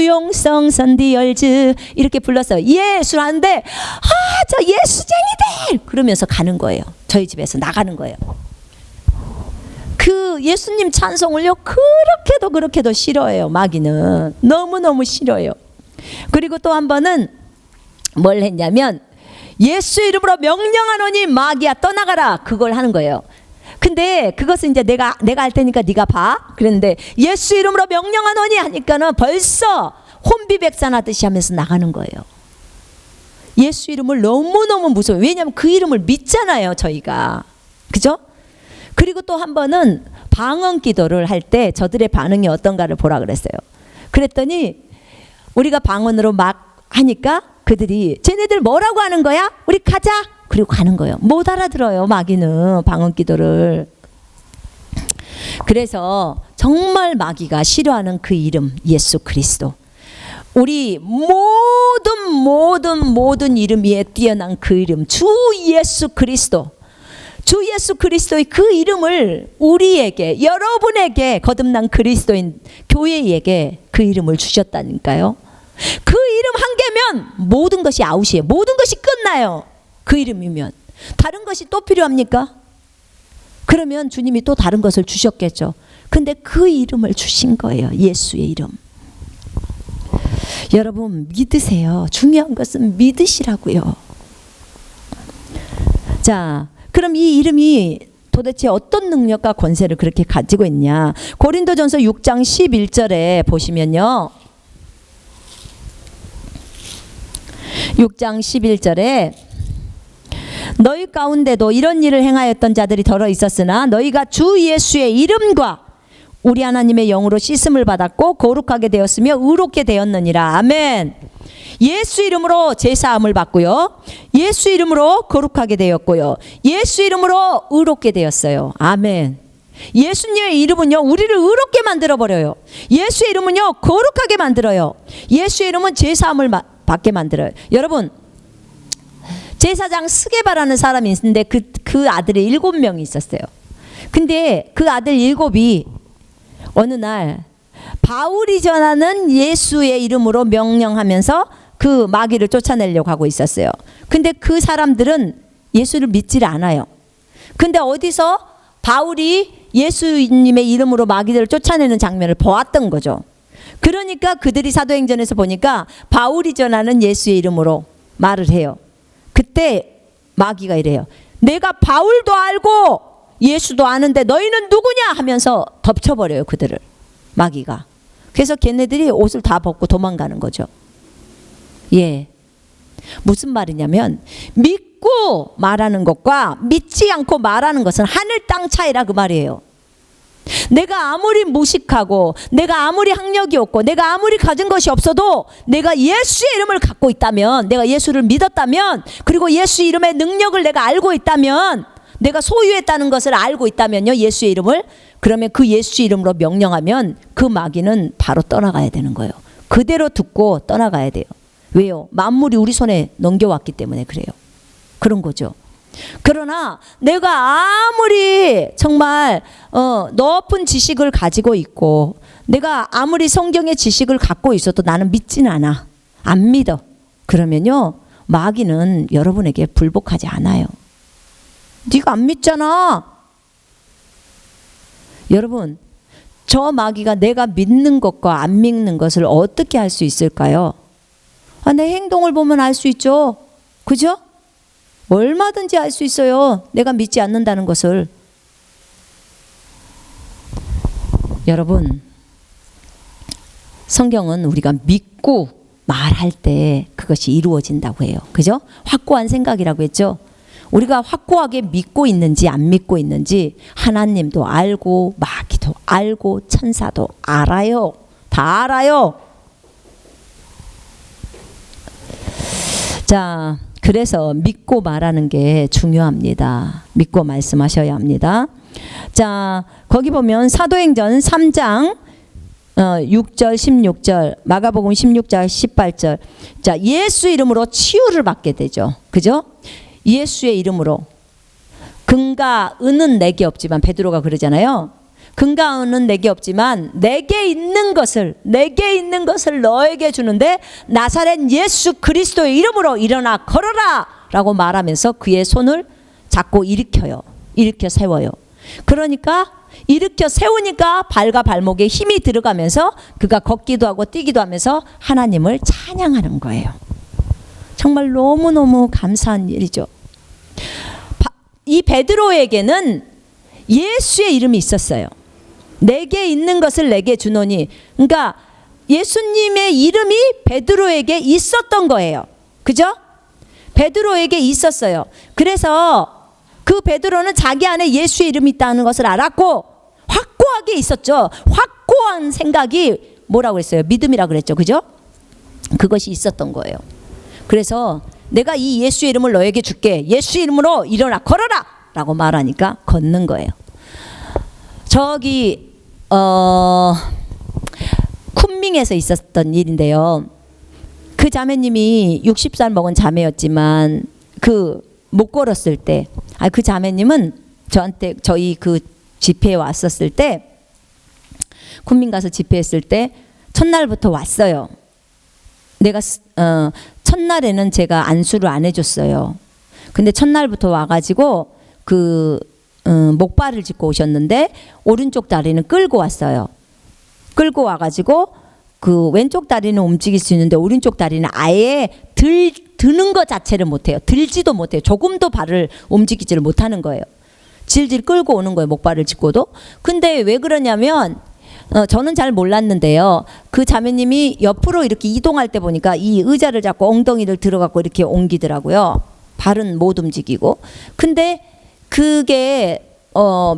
용성선디얼즈 이렇게 불렀어요. 예수 하는데 저 예수쟁이들 그러면서 가는 거예요. 저희 집에서 나가는 거예요. 그 예수님 찬송을요 그렇게도 싫어해요. 마귀는 너무너무 싫어해요. 그리고 또 한 번은 뭘 했냐면 예수 이름으로 명령하노니 마귀야 떠나가라 그걸 하는 거예요. 근데 그것은 이제 내가 할 테니까 네가 봐. 그랬는데 예수 이름으로 명령하노니 하니까는 벌써 혼비백산하듯이 하면서 나가는 거예요. 예수 이름을 너무너무 무서워요. 왜냐하면 그 이름을 믿잖아요 저희가. 그죠? 그리고 또 한 번은 방언 기도를 할 때 저들의 반응이 어떤가를 보라 그랬어요. 그랬더니 우리가 방언으로 막 하니까 그들이 쟤네들 뭐라고 하는 거야? 우리 가자. 그리고 가는 거예요. 못 알아들어요 마귀는 방언 기도를. 그래서 정말 마귀가 싫어하는 그 이름 예수 그리스도. 우리 모든 이름 위에 뛰어난 그 이름 주 예수 그리스도. 주 예수 그리스도의 그 이름을 우리에게 여러분에게 거듭난 그리스도인 교회에게 그 이름을 주셨다니까요. 그 이름 한 개면 모든 것이 아웃이에요. 모든 것이 끝나요. 그 이름이면. 다른 것이 또 필요합니까? 그러면 주님이 또 다른 것을 주셨겠죠. 근데 그 이름을 주신 거예요. 예수의 이름. 여러분 믿으세요. 중요한 것은 믿으시라고요. 자, 그럼 이 이름이 도대체 어떤 능력과 권세를 그렇게 가지고 있냐? 고린도전서 6장 11절에 보시면요. 6장 11절에 너희 가운데도 이런 일을 행하였던 자들이 더러 있었으나 너희가 주 예수의 이름과 우리 하나님의 영으로 씻음을 받았고 거룩하게 되었으며 의롭게 되었느니라. 아멘. 예수 이름으로 제사함을 받고요. 예수 이름으로 거룩하게 되었고요. 예수 이름으로 의롭게 되었어요. 아멘. 예수님의 이름은요, 우리를 의롭게 만들어버려요. 예수의 이름은요, 거룩하게 만들어요. 예수의 이름은 제사함을 받게 만들어요. 여러분, 제사장 스게바라는 사람이 있는데 그 아들이 7명이 있었어요. 근데 그 아들 7이 어느 날 바울이 전하는 예수의 이름으로 명령하면서 그 마귀를 쫓아내려고 하고 있었어요. 근데 그 사람들은 예수를 믿지를 않아요. 근데 어디서 바울이 예수님의 이름으로 마귀들을 쫓아내는 장면을 보았던 거죠. 그러니까 그들이 사도행전에서 보니까 바울이 전하는 예수의 이름으로 말을 해요. 그때 마귀가 이래요. 내가 바울도 알고 예수도 아는데 너희는 누구냐 하면서 덮쳐버려요. 그들을. 마귀가. 그래서 걔네들이 옷을 다 벗고 도망가는 거죠. 예. 무슨 말이냐면 믿고 말하는 것과 믿지 않고 말하는 것은 하늘 땅 차이라 그 말이에요. 내가 아무리 무식하고 내가 아무리 학력이 없고 내가 아무리 가진 것이 없어도 내가 예수의 이름을 갖고 있다면, 내가 예수를 믿었다면, 그리고 예수 이름의 능력을 내가 알고 있다면, 내가 소유했다는 것을 알고 있다면요, 예수의 이름을, 그러면 그 예수 이름으로 명령하면 그 마귀는 바로 떠나가야 되는 거예요. 그대로 듣고 떠나가야 돼요. 왜요? 만물이 우리 손에 넘겨왔기 때문에 그래요. 그런 거죠. 그러나 내가 아무리 정말 높은 지식을 가지고 있고 내가 아무리 성경의 지식을 갖고 있어도 나는 믿지는 않아. 안 믿어. 그러면요, 마귀는 여러분에게 불복하지 않아요. 네가 안 믿잖아. 여러분, 저 마귀가 내가 믿는 것과 안 믿는 것을 어떻게 할 수 있을까요? 내 행동을 보면 알 수 있죠. 그죠? 얼마든지 알 수 있어요. 내가 믿지 않는다는 것을. 여러분, 성경은 우리가 믿고 말할 때 그것이 이루어진다고 해요. 그죠? 확고한 생각이라고 했죠. 우리가 확고하게 믿고 있는지 안 믿고 있는지 하나님도 알고 마귀도 알고 천사도 알아요. 다 알아요. 자, 그래서 믿고 말하는 게 중요합니다. 믿고 말씀하셔야 합니다. 자, 거기 보면 사도행전 3장 6절 16절, 마가복음 16절 18절. 자, 예수 이름으로 치유를 받게 되죠. 그죠? 예수의 이름으로. 금과 은은 내게 없지만, 베드로가 그러잖아요. 금과 은은 내게 없지만 내게 있는 것을 너에게 주는데 나사렛 예수 그리스도의 이름으로 일어나 걸어라 라고 말하면서 그의 손을 잡고 일으켜 세워요. 그러니까 일으켜 세우니까 발과 발목에 힘이 들어가면서 그가 걷기도 하고 뛰기도 하면서 하나님을 찬양하는 거예요. 정말 너무너무 감사한 일이죠. 이 베드로에게는 예수의 이름이 있었어요. 내게 있는 것을 내게 주노니. 그러니까 예수님의 이름이 베드로에게 있었던 거예요. 그죠? 베드로에게 있었어요. 그래서 그 베드로는 자기 안에 예수의 이름이 있다는 것을 알았고 확고하게 있었죠. 확고한 생각이 뭐라고 그랬어요? 믿음이라고 그랬죠. 그죠? 그것이 있었던 거예요. 그래서 내가 이 예수의 이름을 너에게 줄게. 예수의 이름으로 일어나 걸어라 라고 말하니까 걷는 거예요. 저기 쿤밍에서 있었던 일인데요. 그 자매님이 60살 먹은 자매였지만 못 걸었을 때, 그 자매님은 저한테 저희 그 집회에 왔었을 때, 쿤밍 가서 집회했을 때 첫날부터 왔어요. 내가 첫날에는 제가 안수를 안 해줬어요. 근데 첫날부터 와가지고 목발을 짚고 오셨는데 오른쪽 다리는 끌고 왔어요. 끌고 와가지고 그 왼쪽 다리는 움직일 수 있는데 오른쪽 다리는 아예 드는 것 자체를 못해요. 들지도 못해요. 조금도 발을 움직이지를 못하는 거예요. 질질 끌고 오는 거예요. 목발을 짚고도. 근데 왜 그러냐면 저는 잘 몰랐는데요. 그 자매님이 옆으로 이렇게 이동할 때 보니까 이 의자를 잡고 엉덩이를 들어갖고 이렇게 옮기더라고요. 발은 못 움직이고. 근데 그게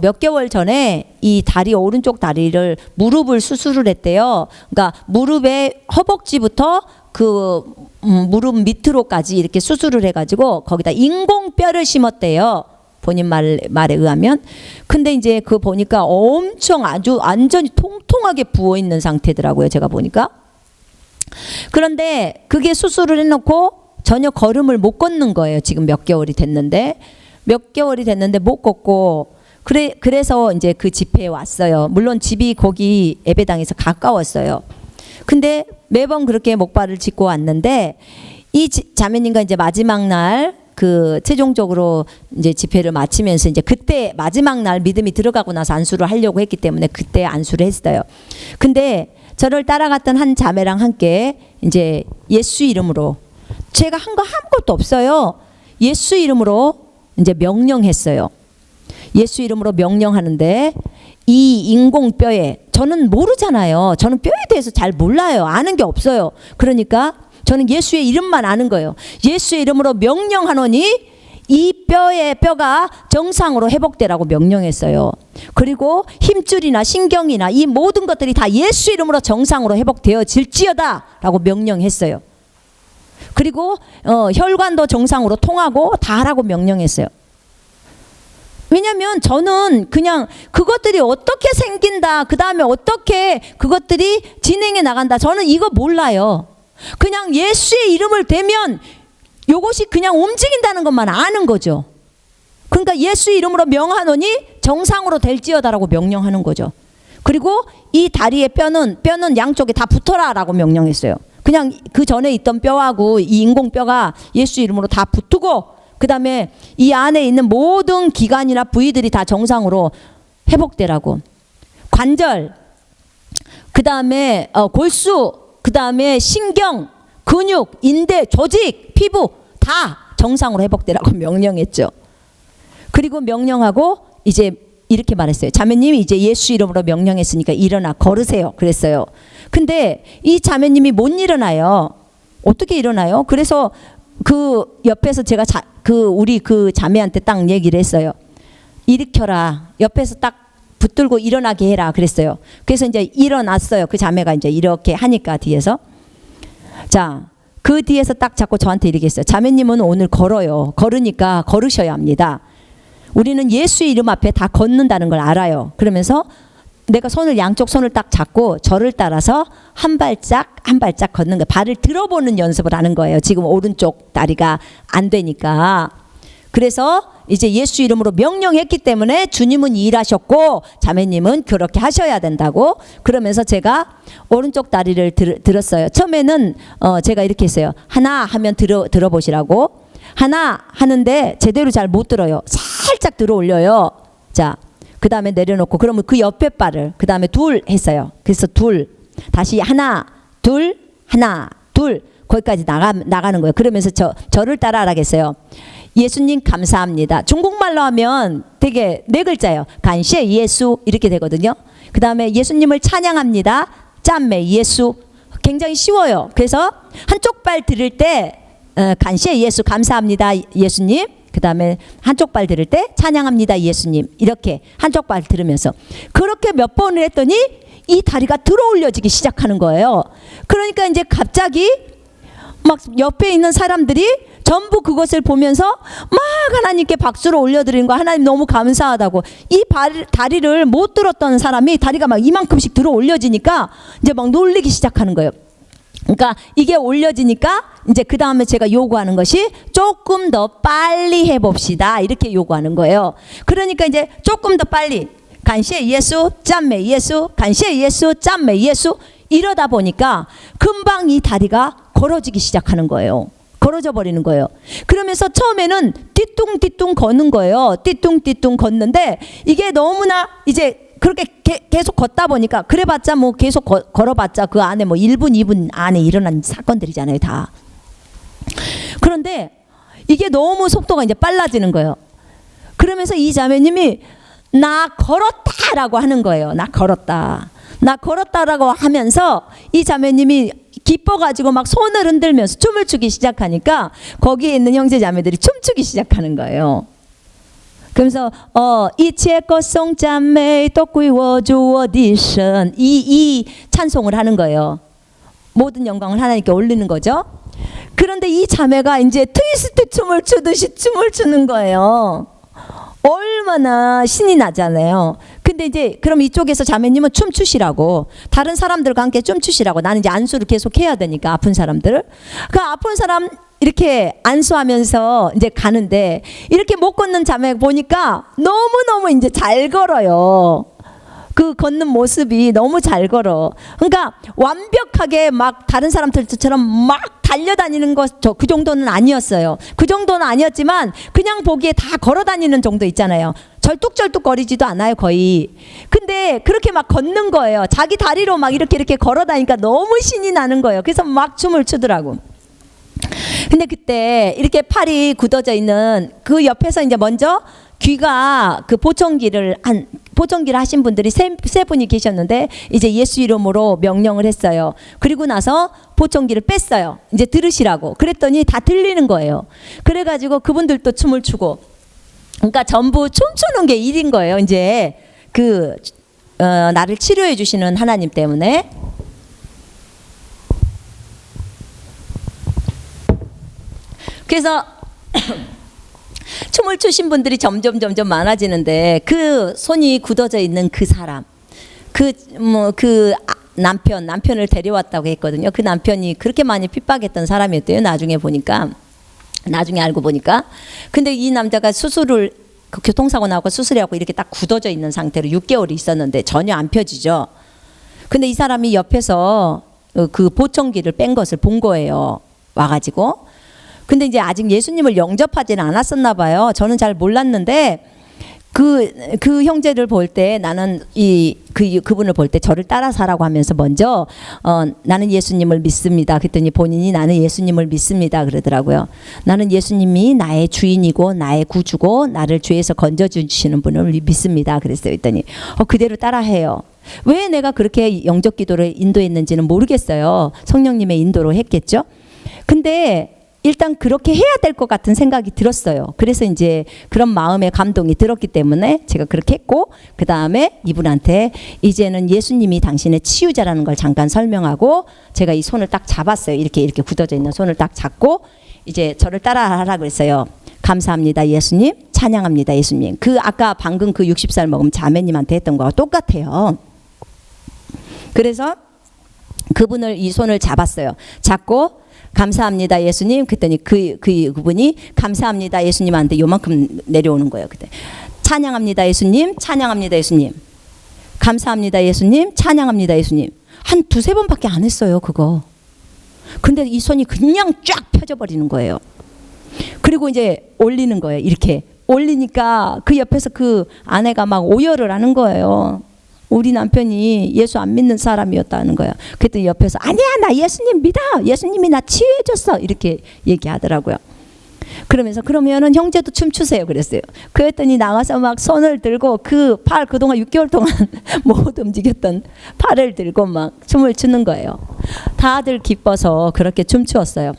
몇 개월 전에 이 다리 오른쪽 다리를 무릎을 수술을 했대요. 그러니까 무릎의 허벅지부터 그 무릎 밑으로까지 이렇게 수술을 해가지고 거기다 인공뼈를 심었대요. 본인 말에 의하면. 근데 이제 그 보니까 엄청 아주 완전히 통통하게 부어 있는 상태더라고요. 제가 보니까. 그런데 그게 수술을 해놓고 전혀 걸음을 못 걷는 거예요. 지금 몇 개월이 됐는데 못 걷고. 그래서 이제 그 집회에 왔어요. 물론 집이 거기 예배당에서 가까웠어요. 근데 매번 그렇게 목발을 짚고 왔는데 이 자매님과 이제 마지막 날 그 최종적으로 이제 집회를 마치면서 이제 그때 마지막 날 믿음이 들어가고 나서 안수를 하려고 했기 때문에 그때 안수를 했어요. 근데 저를 따라갔던 한 자매랑 함께 이제 예수 이름으로 제가 한 거 아무것도 없어요. 예수 이름으로 이제 명령했어요. 예수 이름으로 명령하는데 이 인공뼈에 저는 모르잖아요. 저는 뼈에 대해서 잘 몰라요. 아는 게 없어요. 그러니까 저는 예수의 이름만 아는 거예요. 예수의 이름으로 명령하노니 이 뼈가 정상으로 회복되라고 명령했어요. 그리고 힘줄이나 신경이나 이 모든 것들이 다 예수 이름으로 정상으로 회복되어질지어다 라고 명령했어요. 그리고 혈관도 정상으로 통하고 다 하라고 명령했어요. 왜냐하면 저는 그냥 그것들이 어떻게 생긴다, 그 다음에 어떻게 그것들이 진행해 나간다, 저는 이거 몰라요. 그냥 예수의 이름을 대면 요것이 그냥 움직인다는 것만 아는 거죠. 그러니까 예수 이름으로 명하노니 정상으로 될지어다라고 명령하는 거죠. 그리고 이 다리의 뼈는 양쪽에 다 붙어라 라고 명령했어요. 그냥 그 전에 있던 뼈하고 이 인공뼈가 예수 이름으로 다 붙고, 그 다음에 이 안에 있는 모든 기관이나 부위들이 다 정상으로 회복되라고. 관절, 그 다음에 골수, 그 다음에 신경, 근육, 인대, 조직, 피부 다 정상으로 회복되라고 명령했죠. 그리고 명령하고 이제 이렇게 말했어요. 자매님이 이제 예수 이름으로 명령했으니까 일어나 걸으세요 그랬어요. 근데 이 자매님이 못 일어나요. 어떻게 일어나요? 그래서 그 옆에서 제가 우리 그 자매한테 딱 얘기를 했어요. 일으켜라. 옆에서 딱 붙들고 일어나게 해라 그랬어요. 그래서 이제 일어났어요. 그 자매가 이제 이렇게 하니까 뒤에서. 자, 그 뒤에서 딱 잡고 저한테 이렇게 했어요. 자매님은 오늘 걸어요. 걸으니까 걸으셔야 합니다. 우리는 예수의 이름 앞에 다 걷는다는 걸 알아요. 그러면서 내가 양쪽 손을 딱 잡고 저를 따라서 한 발짝 한 발짝 걷는 거예요. 발을 들어보는 연습을 하는 거예요. 지금 오른쪽 다리가 안 되니까. 그래서 이제 예수 이름으로 명령했기 때문에 주님은 일하셨고 자매님은 그렇게 하셔야 된다고. 그러면서 제가 오른쪽 다리를 들었어요. 처음에는 제가 이렇게 했어요. 하나 하면 들어보시라고. 하나 하는데 제대로 잘 못 들어요. 살짝 들어 올려요. 자, 그 다음에 내려놓고 그러면 그 옆에 발을 그 다음에 둘 했어요. 그래서 둘, 다시 하나 둘 하나 둘 거기까지 나가는 거예요. 그러면서 저를 따라하라겠어요. 예수님 감사합니다. 중국말로 하면 되게 네 글자예요. 간시에 예수 이렇게 되거든요. 그 다음에 예수님을 찬양합니다. 짠매 예수. 굉장히 쉬워요. 그래서 한쪽 발 들을 때 간시에 예수 감사합니다 예수님. 그 다음에 한쪽 발 들을 때 찬양합니다 예수님. 이렇게 한쪽 발 들으면서 그렇게 몇 번을 했더니 이 다리가 들어 올려지기 시작하는 거예요. 그러니까 이제 갑자기 막 옆에 있는 사람들이 전부 그것을 보면서 막 하나님께 박수를 올려드리는 거, 하나님 너무 감사하다고. 이 다리를 못 들었던 사람이 다리가 막 이만큼씩 들어 올려지니까 이제 막 놀리기 시작하는 거예요. 그러니까 이게 올려지니까 이제 그 다음에 제가 요구하는 것이 조금 더 빨리 해봅시다 이렇게 요구하는 거예요. 그러니까 이제 조금 더 빨리 간시에 예수 짠매 예수 간시에 예수 짠매 예수 이러다 보니까 금방 이 다리가 걸어지기 시작하는 거예요. 걸어져 버리는 거예요. 그러면서 처음에는 띠뚱띠뚱 걷는 거예요. 띠뚱띠뚱 걷는데 이게 너무나 이제 그렇게 계속 걷다 보니까 그래봤자 뭐 계속 걸어봤자 그 안에 뭐 1분 2분 안에 일어난 사건들이잖아요 다. 그런데 이게 너무 속도가 이제 빨라지는 거예요. 그러면서 이 자매님이 나 걸었다라고 하는 거예요. 나 걸었다라고 하면서 이 자매님이 기뻐가지고 막 손을 흔들면서 춤을 추기 시작하니까 거기에 있는 형제 자매들이 춤추기 시작하는 거예요. 그러면서 이체거송 짠메이 떡구이워주어 디션 이 찬송을 하는 거예요. 모든 영광을 하나님께 올리는 거죠. 그런데 이 자매가 이제 트위스트 춤을 추듯이 춤을 추는 거예요. 얼마나 신이 나잖아요. 근데 이제 그럼 이쪽에서 자매님은 춤추시라고, 다른 사람들과 함께 춤추시라고, 나는 이제 안수를 계속 해야 되니까 아픈 사람들을, 그 아픈 사람 이렇게 안수하면서 이제 가는데 이렇게 못 걷는 자매 보니까 너무너무 이제 잘 걸어요. 그 걷는 모습이 너무 잘 걸어. 그러니까 완벽하게 막 다른 사람들처럼 막 달려다니는 것, 그 정도는 아니었어요. 그 정도는 아니었지만 그냥 보기에 다 걸어다니는 정도 있잖아요. 절뚝절뚝 거리지도 않아요 거의. 근데 그렇게 막 걷는 거예요. 자기 다리로 막 이렇게 걸어다니까 너무 신이 나는 거예요. 그래서 막 춤을 추더라고. 근데 그때 이렇게 팔이 굳어져 있는 그 옆에서 이제 먼저 귀가 그 보청기를 하신 분들이 세 분이 계셨는데 이제 예수 이름으로 명령을 했어요. 그리고 나서 보청기를 뺐어요. 이제 들으시라고. 그랬더니 다 들리는 거예요. 그래가지고 그분들도 춤을 추고, 그러니까 전부 춤추는 게 일인 거예요. 이제 나를 치료해 주시는 하나님 때문에. 그래서 춤을 추신 분들이 점점 많아지는데 그 손이 굳어져 있는 그 사람, 남편을 데려왔다고 했거든요. 그 남편이 그렇게 많이 핍박했던 사람이었대요. 나중에 알고 보니까. 근데 이 남자가 그 교통사고 나고 수술하고 이렇게 딱 굳어져 있는 상태로 6개월이 있었는데 전혀 안 펴지죠. 근데 이 사람이 옆에서 그 보청기를 뺀 것을 본 거예요. 와가지고. 근데 이제 아직 예수님을 영접하지는 않았었나 봐요. 저는 잘 몰랐는데 그 형제를 볼 때 나는 그분을 볼 때 저를 따라 사라고 하면서 먼저 나는 예수님을 믿습니다. 그랬더니 본인이 나는 예수님을 믿습니다 그러더라고요. 나는 예수님이 나의 주인이고 나의 구주고 나를 죄에서 건져주시는 분을 믿습니다 그랬어요. 그랬더니 그대로 따라해요. 왜 내가 그렇게 영접 기도를 인도했는지는 모르겠어요. 성령님의 인도로 했겠죠. 근데 일단 그렇게 해야 될 것 같은 생각이 들었어요. 그래서 이제 그런 마음의 감동이 들었기 때문에 제가 그렇게 했고, 그 다음에 이분한테 이제는 예수님이 당신의 치유자라는 걸 잠깐 설명하고 제가 이 손을 딱 잡았어요. 이렇게 굳어져 있는 손을 딱 잡고 이제 저를 따라하라고 했어요. 감사합니다 예수님, 찬양합니다 예수님. 아까 방금 그 60살 먹은 자매님한테 했던 거와 똑같아요. 그래서 그분을 이 손을 잡았어요. 잡고 감사합니다 예수님. 그랬더니 그분이 감사합니다 예수님한테 요만큼 내려오는 거예요. 그때 찬양합니다 예수님, 찬양합니다 예수님, 감사합니다 예수님, 찬양합니다 예수님. 한 2-3번밖에 안 했어요 그거. 근데 이 손이 그냥 쫙 펴져 버리는 거예요. 그리고 이제 올리는 거예요. 이렇게 올리니까 그 옆에서 그 아내가 막 오열을 하는 거예요. 우리 남편이 예수 안 믿는 사람이었다는 거야. 그랬더니 옆에서 아니야 나 예수님 믿어, 예수님이 나 치유해줬어 이렇게 얘기하더라고요. 그러면서 그러면은 형제도 춤추세요 그랬어요. 그랬더니 나가서 막 손을 들고 그 팔 그동안 6개월 동안 못 움직였던 팔을 들고 막 춤을 추는 거예요. 다들 기뻐서 그렇게 춤추었어요.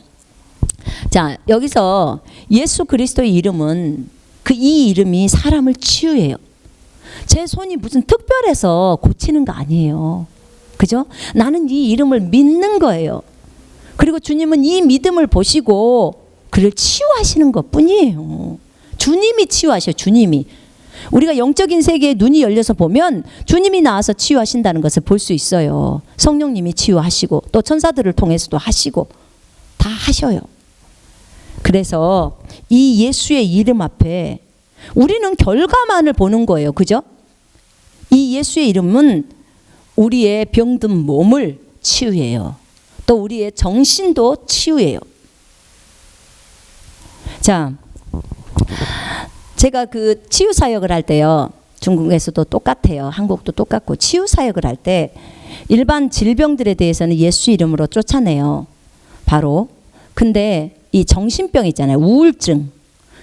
자, 여기서 예수 그리스도의 이름은 이 이름이 사람을 치유해요. 제 손이 무슨 특별해서 고치는 거 아니에요. 그죠? 나는 이 이름을 믿는 거예요. 그리고 주님은 이 믿음을 보시고 그를 치유하시는 것 뿐이에요. 주님이 치유하셔. 주님이. 우리가 영적인 세계에 눈이 열려서 보면 주님이 나와서 치유하신다는 것을 볼 수 있어요. 성령님이 치유하시고 또 천사들을 통해서도 하시고 다 하셔요. 그래서 이 예수의 이름 앞에 우리는 결과만을 보는 거예요. 그죠? 이 예수의 이름은 우리의 병든 몸을 치유해요. 또 우리의 정신도 치유해요. 자, 제가 그 치유 사역을 할 때요. 중국에서도 똑같아요. 한국도 똑같고 치유 사역을 할 때 일반 질병들에 대해서는 예수 이름으로 쫓아내요. 바로. 근데 이 정신병 있잖아요. 우울증.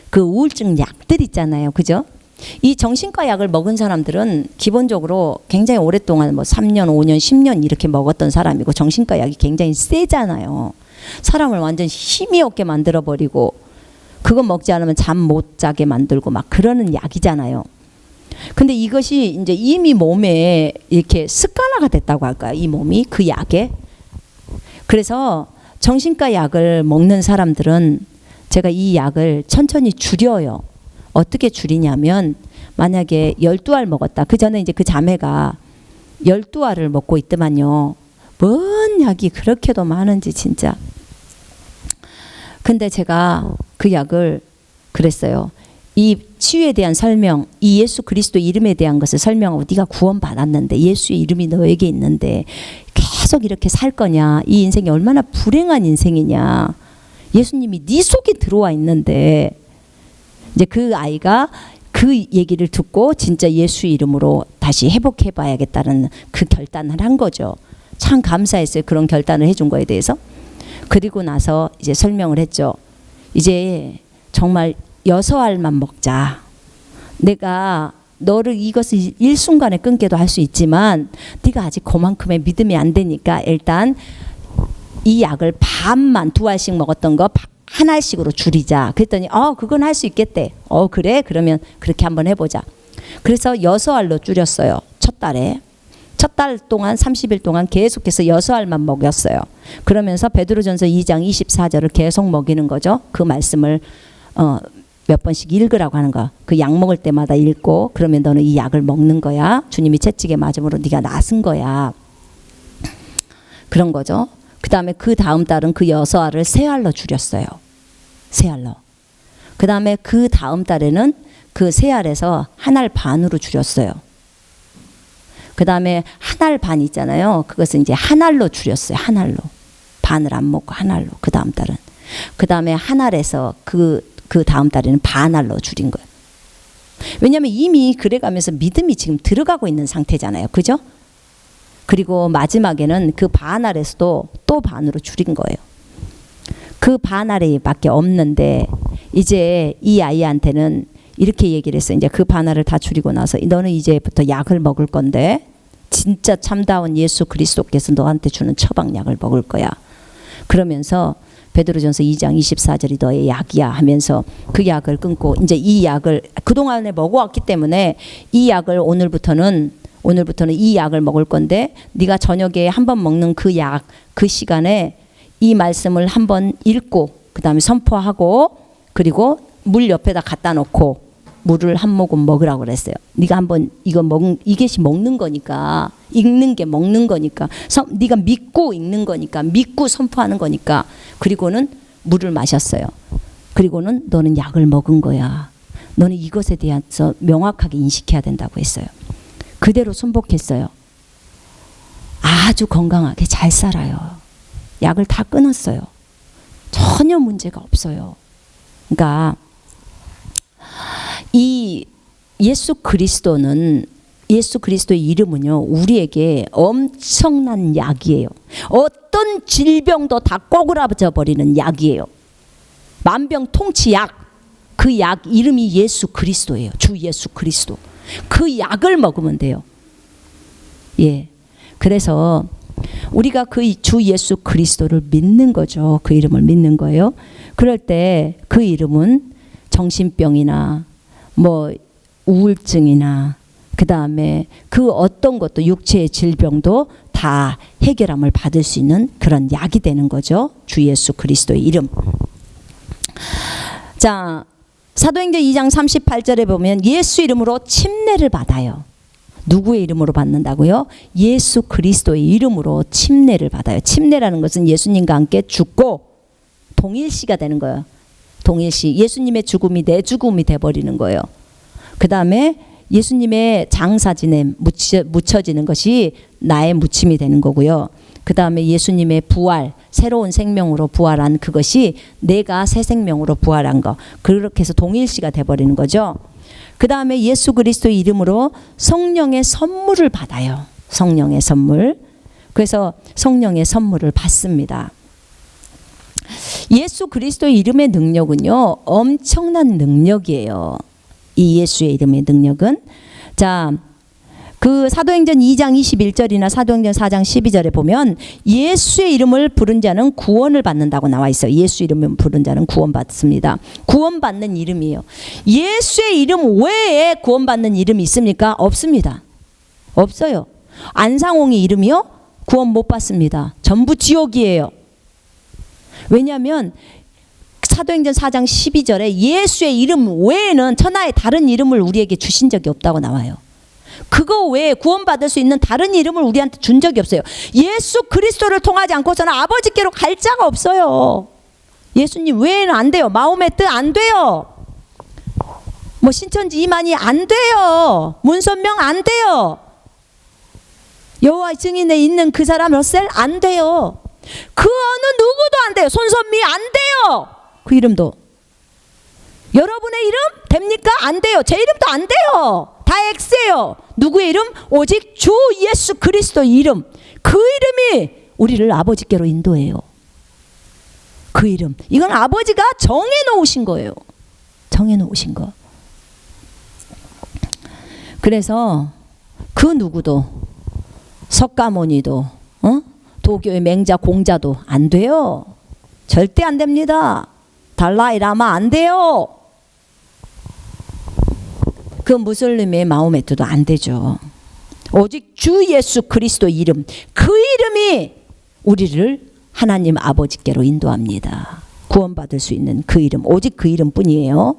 그 우울증 약들 있잖아요. 그죠? 이 정신과 약을 먹은 사람들은 기본적으로 굉장히 오랫동안 뭐 3년, 5년, 10년 이렇게 먹었던 사람이고 정신과 약이 굉장히 세잖아요. 사람을 완전 힘이 없게 만들어버리고 그거 먹지 않으면 잠 못 자게 만들고 막 그러는 약이잖아요. 근데 이것이 이제 이미 몸에 이렇게 습관화가 됐다고 할까요? 이 몸이 그 약에. 그래서 정신과 약을 먹는 사람들은 제가 이 약을 천천히 줄여요. 어떻게 줄이냐면 만약에 12알 먹었다. 그 전에 이제 그 자매가 12알을 먹고 있더만요. 뭔 약이 그렇게도 많은지 진짜. 근데 제가 그 약을 그랬어요. 이 치유에 대한 설명, 이 예수 그리스도 이름에 대한 것을 설명하고 네가 구원받았는데 예수의 이름이 너에게 있는데 계속 이렇게 살 거냐. 이 인생이 얼마나 불행한 인생이냐. 예수님이 네 속에 들어와 있는데 이제 그 아이가 그 얘기를 듣고 진짜 예수 이름으로 다시 회복해 봐야겠다는 그 결단을 한 거죠. 참 감사했어요. 그런 결단을 해준 거에 대해서. 그리고 나서 이제 설명을 했죠. 이제 정말 6알만 먹자. 내가 너를 이것을 일순간에 끊게도 할 수 있지만 네가 아직 그만큼의 믿음이 안 되니까 일단 이 약을 반만 2알씩 먹었던 거 1알씩으로 줄이자. 그랬더니 그건 할 수 있겠대. 그래? 그러면 그렇게 한번 해보자. 그래서 6알로 줄였어요. 첫 달에. 첫 달 동안 30일 동안 계속해서 6알만 먹였어요. 그러면서 베드로전서 2장 24절을 계속 먹이는 거죠. 그 말씀을 몇 번씩 읽으라고 하는 거. 그 약 먹을 때마다 읽고 그러면 너는 이 약을 먹는 거야. 주님이 채찍에 맞음으로 네가 낫은 거야. 그런 거죠. 그 다음에 그 다음 달은 그 6알을 3알로 줄였어요. 3알로. 그 다음에 그 다음 달에는 그 3알에서 1알 반으로 줄였어요. 그 다음에 1알 반 있잖아요. 그것은 이제 1알로 줄였어요. 1알로. 반을 안 먹고 1알로. 그 다음 달은. 그 다음에 1알에서 그 다음 달에는 반알로 줄인 거예요. 왜냐하면 이미 그래가면서 믿음이 지금 들어가고 있는 상태잖아요. 그죠? 그리고 마지막에는 그 반알에서도 또 반으로 줄인 거예요. 그 반알이 밖에 없는데 이제 이 아이한테는 이렇게 얘기를 했어요. 이제 그 반알을 다 줄이고 나서 너는 이제부터 약을 먹을 건데 진짜 참다운 예수 그리스도께서 너한테 주는 처방약을 먹을 거야. 그러면서 베드로전서 2장 24절이 너의 약이야 하면서 그 약을 끊고 이제 이 약을 그동안에 먹어왔기 때문에 이 약을 오늘부터는 이 약을 먹을 건데 네가 저녁에 한번 먹는 그 약, 그 시간에 이 말씀을 한번 읽고 그 다음에 선포하고 그리고 물 옆에다 갖다 놓고 물을 한 모금 먹으라고 그랬어요. 네가 한번 이것이 먹는 거니까 읽는 게 먹는 거니까 네가 믿고 읽는 거니까 믿고 선포하는 거니까 그리고는 물을 마셨어요. 그리고는 너는 약을 먹은 거야. 너는 이것에 대해서 명확하게 인식해야 된다고 했어요. 그대로 순복했어요. 아주 건강하게 잘 살아요. 약을 다 끊었어요. 전혀 문제가 없어요. 그러니까 이 예수 그리스도의 이름은요 우리에게 엄청난 약이에요. 어떤 질병도 다 꼬그라져 버리는 약이에요. 만병통치약. 그 약 이름이 예수 그리스도예요. 주 예수 그리스도. 그 약을 먹으면 돼요. 예. 그래서 우리가 그 주 예수 그리스도를 믿는 거죠. 그 이름을 믿는 거예요. 그럴 때 그 이름은 정신병이나 뭐 우울증이나 그 다음에 그 어떤 것도 육체의 질병도 다 해결함을 받을 수 있는 그런 약이 되는 거죠. 주 예수 그리스도의 이름. 자, 사도행전 2장 38절에 보면 예수 이름으로 침례를 받아요. 누구의 이름으로 받는다고요? 예수 그리스도의 이름으로 침례를 받아요. 침례라는 것은 예수님과 함께 죽고 동일시가 되는 거예요. 동일시. 예수님의 죽음이 내 죽음이 돼버리는 거예요. 그 다음에 예수님의 장사진에 묻혀지는 것이 나의 묻힘이 되는 거고요. 그 다음에 예수님의 부활, 새로운 생명으로 부활한 그것이 내가 새 생명으로 부활한 거. 그렇게 해서 동일시가 돼버리는 거죠. 그 다음에 예수 그리스도의 이름으로 성령의 선물을 받아요. 성령의 선물. 그래서 성령의 선물을 받습니다. 예수 그리스도의 이름의 능력은요, 엄청난 능력이에요. 이 예수의 이름의 능력은. 자, 그 사도행전 2장 21절이나 사도행전 4장 12절에 보면 예수의 이름을 부른 자는 구원을 받는다고 나와 있어요. 예수 이름을 부른 자는 구원받습니다. 구원받는 이름이에요. 예수의 이름 외에 구원받는 이름이 있습니까? 없습니다. 없어요. 안상홍의 이름이요? 구원 못 받습니다. 전부 지옥이에요. 왜냐하면 사도행전 4장 12절에 예수의 이름 외에는 천하의 다른 이름을 우리에게 주신 적이 없다고 나와요. 그거 외에 구원받을 수 있는 다른 이름을 우리한테 준 적이 없어요. 예수 그리스도를 통하지 않고서는 아버지께로 갈 자가 없어요. 예수님 외에는 안 돼요. 마음의 뜻 안 돼요. 뭐 신천지 이만희 안 돼요. 문선명 안 돼요. 여호와 증인에 있는 그 사람 러셀 안 돼요. 그 어느 누구도 안 돼요. 손선미 안 돼요. 그 이름도. 여러분의 이름 됩니까? 안 돼요. 제 이름도 안 돼요. 다 X예요. 누구의 이름? 오직 주 예수 그리스도의 이름. 그 이름이 우리를 아버지께로 인도해요. 그 이름. 이건 아버지가 정해놓으신 거예요. 정해놓으신 거. 그래서 그 누구도 석가모니도 도교의 맹자 공자도 안 돼요. 절대 안 됩니다. 달라이 라마 안 돼요. 그 무슬림의 마호메트도 안 되죠. 오직 주 예수 그리스도 이름, 그 이름이 우리를 하나님 아버지께로 인도합니다. 구원받을 수 있는 그 이름, 오직 그 이름뿐이에요.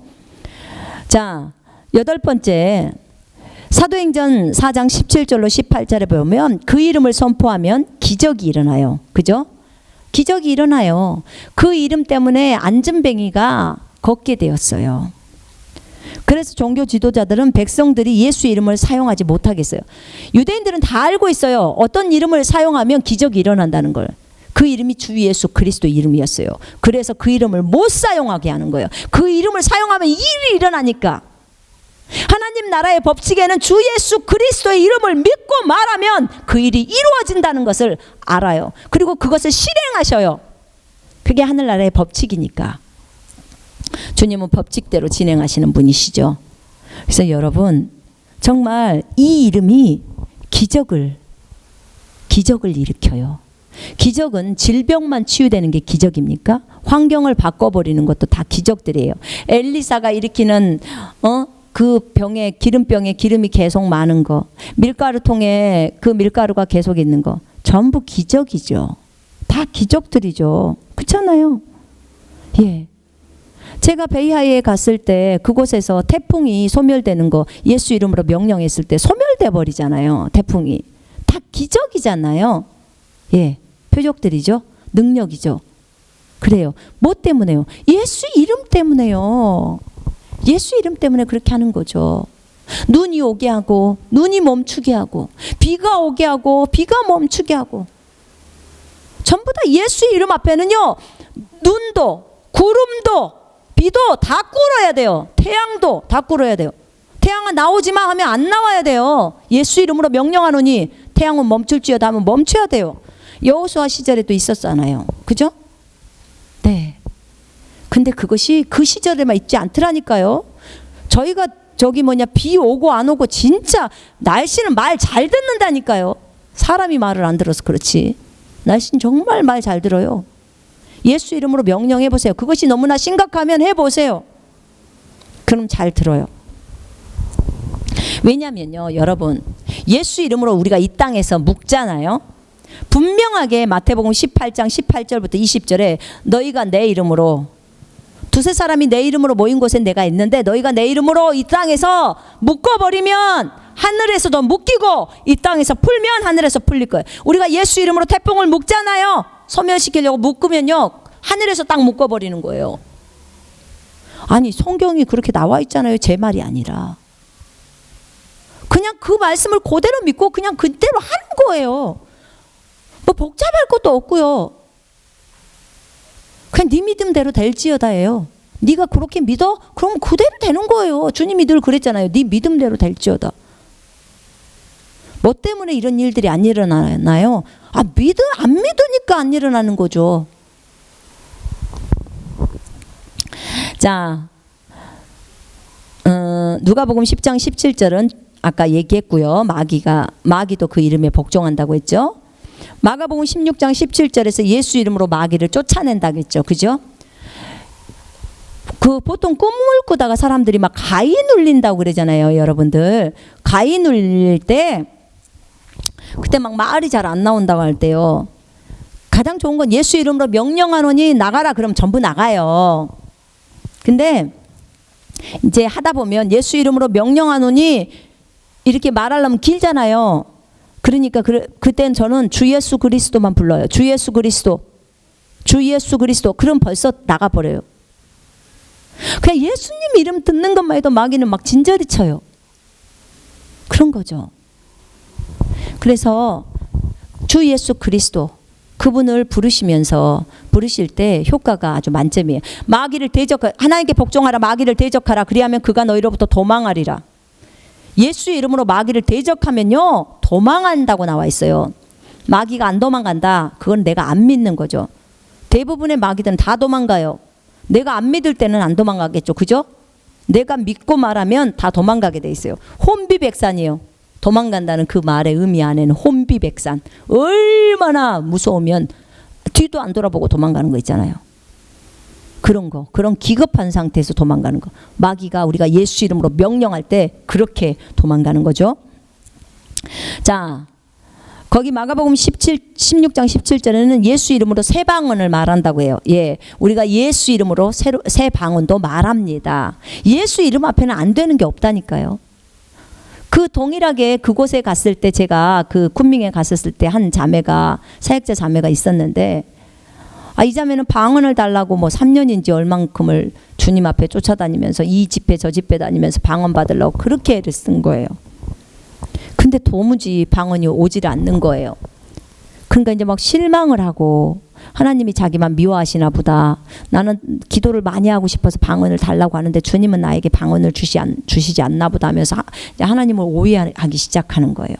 자, 8번째, 사도행전 4장 17절로 18절에 보면 그 이름을 선포하면 기적이 일어나요. 그죠? 기적이 일어나요. 그 이름 때문에 안전뱅이가 걷게 되었어요. 그래서 종교 지도자들은 백성들이 예수 이름을 사용하지 못하겠어요. 유대인들은 다 알고 있어요. 어떤 이름을 사용하면 기적이 일어난다는 걸. 그 이름이 주 예수 그리스도 이름이었어요. 그래서 그 이름을 못 사용하게 하는 거예요. 그 이름을 사용하면 일이 일어나니까. 하나님 나라의 법칙에는 주 예수 그리스도의 이름을 믿고 말하면 그 일이 이루어진다는 것을 알아요. 그리고 그것을 실행하셔요. 그게 하늘나라의 법칙이니까. 주님은 법칙대로 진행하시는 분이시죠. 그래서 여러분 정말 이 이름이 기적을 일으켜요. 기적은 질병만 치유되는 게 기적입니까? 환경을 바꿔버리는 것도 다 기적들이에요. 엘리사가 일으키는 그 병에 기름병에 기름이 계속 많은 거, 밀가루통에 그 밀가루가 계속 있는 거 전부 기적이죠. 다 기적들이죠. 그렇잖아요. 예. 제가 베이하이에 갔을 때 그곳에서 태풍이 소멸되는 거 예수 이름으로 명령했을 때 소멸돼 버리잖아요. 태풍이. 다 기적이잖아요. 예. 표적들이죠. 능력이죠. 그래요. 뭐 때문에요? 예수 이름 때문에요. 예수 이름 때문에 그렇게 하는 거죠. 눈이 오게 하고 눈이 멈추게 하고 비가 오게 하고 비가 멈추게 하고 전부 다 예수 이름 앞에는요. 눈도 구름도 비도 다 꿇어야 돼요. 태양도 다 꿇어야 돼요. 태양은 나오지 마 하면 안 나와야 돼요. 예수 이름으로 명령하노니 태양은 멈출지어다 하면 멈춰야 돼요. 여호수아 시절에도 있었잖아요. 그죠? 네. 근데 그것이 그 시절에만 있지 않더라니까요. 저희가 비 오고 안 오고 진짜 날씨는 말 잘 듣는다니까요. 사람이 말을 안 들어서 그렇지. 날씨는 정말 말 잘 들어요. 예수 이름으로 명령해 보세요. 그것이 너무나 심각하면 해보세요. 그럼 잘 들어요. 왜냐면요, 여러분, 예수 이름으로 우리가 이 땅에서 묵잖아요. 분명하게 마태복음 18장 18절부터 20절에 너희가 내 이름으로 두세 사람이 내 이름으로 모인 곳에 내가 있는데 너희가 내 이름으로 이 땅에서 묶어버리면 하늘에서도 묶이고 이 땅에서 풀면 하늘에서 풀릴 거예요. 우리가 예수 이름으로 태풍을 묶잖아요. 소멸시키려고 묶으면요 하늘에서 딱 묶어버리는 거예요. 아니 성경이 그렇게 나와 있잖아요. 제 말이 아니라 그냥 그 말씀을 그대로 믿고 그냥 그대로 하는 거예요. 뭐 복잡할 것도 없고요. 그냥 네 믿음대로 될지어다예요. 네가 그렇게 믿어? 그럼 그대로 되는 거예요. 주님이 늘 그랬잖아요. 네 믿음대로 될지어다. 뭐 때문에 이런 일들이 안 일어나나요? 안 믿으니까 안 일어나는 거죠. 자, 누가복음 10장 17절은 아까 얘기했고요. 마귀도 그 이름에 복종한다고 했죠. 마가복음 16장 17절에서 예수 이름으로 마귀를 쫓아낸다고 했죠. 그죠? 그 보통 꿈을 꾸다가 사람들이 막 가위 눌린다고 그러잖아요. 여러분들 가위 눌릴 때 그때 막 말이 잘 안 나온다고 할 때요. 가장 좋은 건 예수 이름으로 명령하노니 나가라 그럼 전부 나가요. 근데 이제 하다 보면 예수 이름으로 명령하노니 이렇게 말하려면 길잖아요. 그러니까 그때는 저는 주 예수 그리스도만 불러요. 주 예수 그리스도. 주 예수 그리스도. 그럼 벌써 나가버려요. 그냥 예수님 이름 듣는 것만 해도 마귀는 막 진저리 쳐요. 그런 거죠. 그래서 주 예수 그리스도 그분을 부르실 때 효과가 아주 만점이에요. 마귀를 하나님께 복종하라 마귀를 대적하라 그리하면 그가 너희로부터 도망하리라. 예수 이름으로 마귀를 대적하면요 도망한다고 나와 있어요. 마귀가 안 도망간다. 그건 내가 안 믿는 거죠. 대부분의 마귀들은 다 도망가요. 내가 안 믿을 때는 안 도망가겠죠. 그죠? 내가 믿고 말하면 다 도망가게 돼 있어요. 혼비백산이에요. 도망간다는 그 말의 의미 안에는 혼비백산. 얼마나 무서우면 뒤도 안 돌아보고 도망가는 거 있잖아요. 그런 기겁한 상태에서 도망가는 거. 마귀가 우리가 예수 이름으로 명령할 때 그렇게 도망가는 거죠. 자, 거기 마가복음 16장 17절에는 예수 이름으로 새 방언을 말한다고 해요. 예, 우리가 예수 이름으로 새 방언도 말합니다. 예수 이름 앞에는 안 되는 게 없다니까요. 그 동일하게 그곳에 갔을 때 제가 그 쿤밍에 갔었을 때 한 사역자 자매가 있었는데 이 자매는 방언을 달라고 뭐 3년인지 얼만큼을 주님 앞에 쫓아다니면서 이 집회 저 집회 다니면서 방언 받으려고 그렇게 애를 쓴 거예요. 근데 도무지 방언이 오지를 않는 거예요. 그러니까 이제 막 실망을 하고 하나님이 자기만 미워하시나 보다. 나는 기도를 많이 하고 싶어서 방언을 달라고 하는데 주님은 나에게 방언을 주시지 않나 보다 하면서 하나님을 오해하기 시작하는 거예요.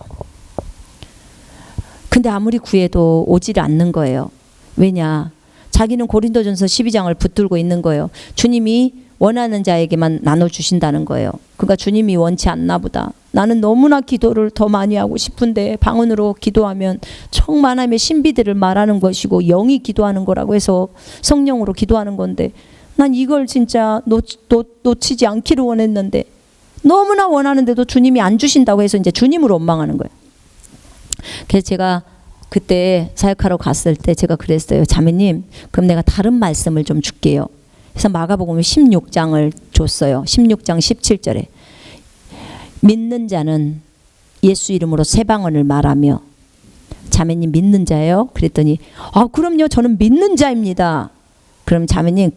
근데 아무리 구해도 오지를 않는 거예요. 왜냐? 자기는 고린도전서 12장을 붙들고 있는 거예요. 주님이 원하는 자에게만 나눠주신다는 거예요. 그러니까 주님이 원치 않나 보다. 나는 너무나 기도를 더 많이 하고 싶은데 방언으로 기도하면 청만함의 신비들을 말하는 것이고 영이 기도하는 거라고 해서 성령으로 기도하는 건데 난 이걸 진짜 놓치지 않기를 원했는데 너무나 원하는데도 주님이 안 주신다고 해서 이제 주님으로 원망하는 거예요. 그래서 제가 그때 사역하러 갔을 때 제가 그랬어요. 자매님, 그럼 내가 다른 말씀을 좀 줄게요. 그래서 마가복음 16장을 줬어요. 16장 17절에 믿는 자는 예수 이름으로 새 방언을 말하며. 자매님 믿는 자예요? 그랬더니 그럼요, 저는 믿는 자입니다. 그럼 자매님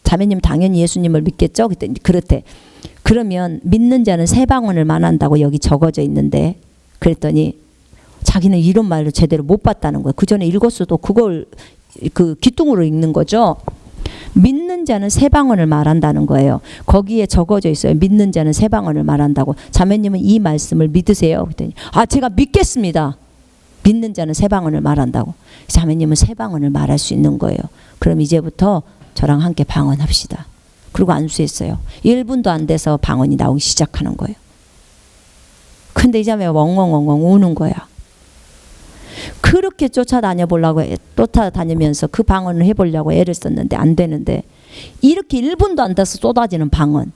자매님 당연히 예수님을 믿겠죠? 그랬더니 그렇대. 그러면 믿는 자는 새 방언을 말한다고 여기 적어져 있는데, 그랬더니 자기는 이런 말을 제대로 못 봤다는 거예요. 그 전에 읽었어도 그걸 그 귀뚱으로 읽는 거죠. 믿는 자는 새 방언을 말한다는 거예요. 거기에 적어져 있어요. 믿는 자는 새 방언을 말한다고. 자매님은 이 말씀을 믿으세요? 그랬더니 제가 믿겠습니다. 믿는 자는 새 방언을 말한다고. 자매님은 새 방언을 말할 수 있는 거예요. 그럼 이제부터 저랑 함께 방언합시다. 그리고 안수했어요. 1분도 안 돼서 방언이 나오기 시작하는 거예요. 근데 이 자매가 엉엉엉엉 우는 거야. 그렇게 쫓아다니면서 그 방언을 해보려고 애를 썼는데 안 되는데 이렇게 1분도 안 돼서 쏟아지는 방언,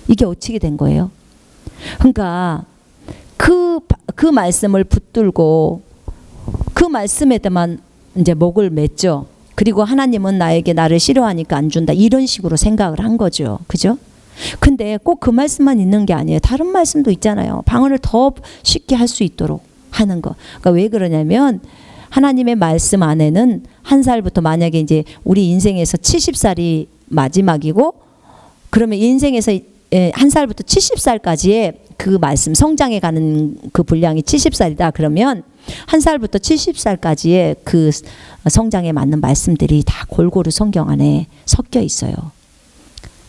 이게 어떻게 된 거예요? 그러니까 그 말씀을 붙들고 그 말씀에만 이제 목을 맸죠. 그리고 하나님은 나를 싫어하니까 안 준다, 이런 식으로 생각을 한 거죠. 그죠? 근데 꼭 그 말씀만 있는 게 아니에요. 다른 말씀도 있잖아요. 방언을 더 쉽게 할 수 있도록 하는 거. 그러니까 왜 그러냐면 하나님의 말씀 안에는 한 살부터, 만약에 이제 우리 인생에서 70살이 마지막이고, 그러면 인생에서 한 살부터 70살까지의 그 말씀, 성장해 가는 그 분량이 70살이다. 그러면 1살부터 70살까지의 그 성장에 맞는 말씀들이 다 골고루 성경 안에 섞여 있어요.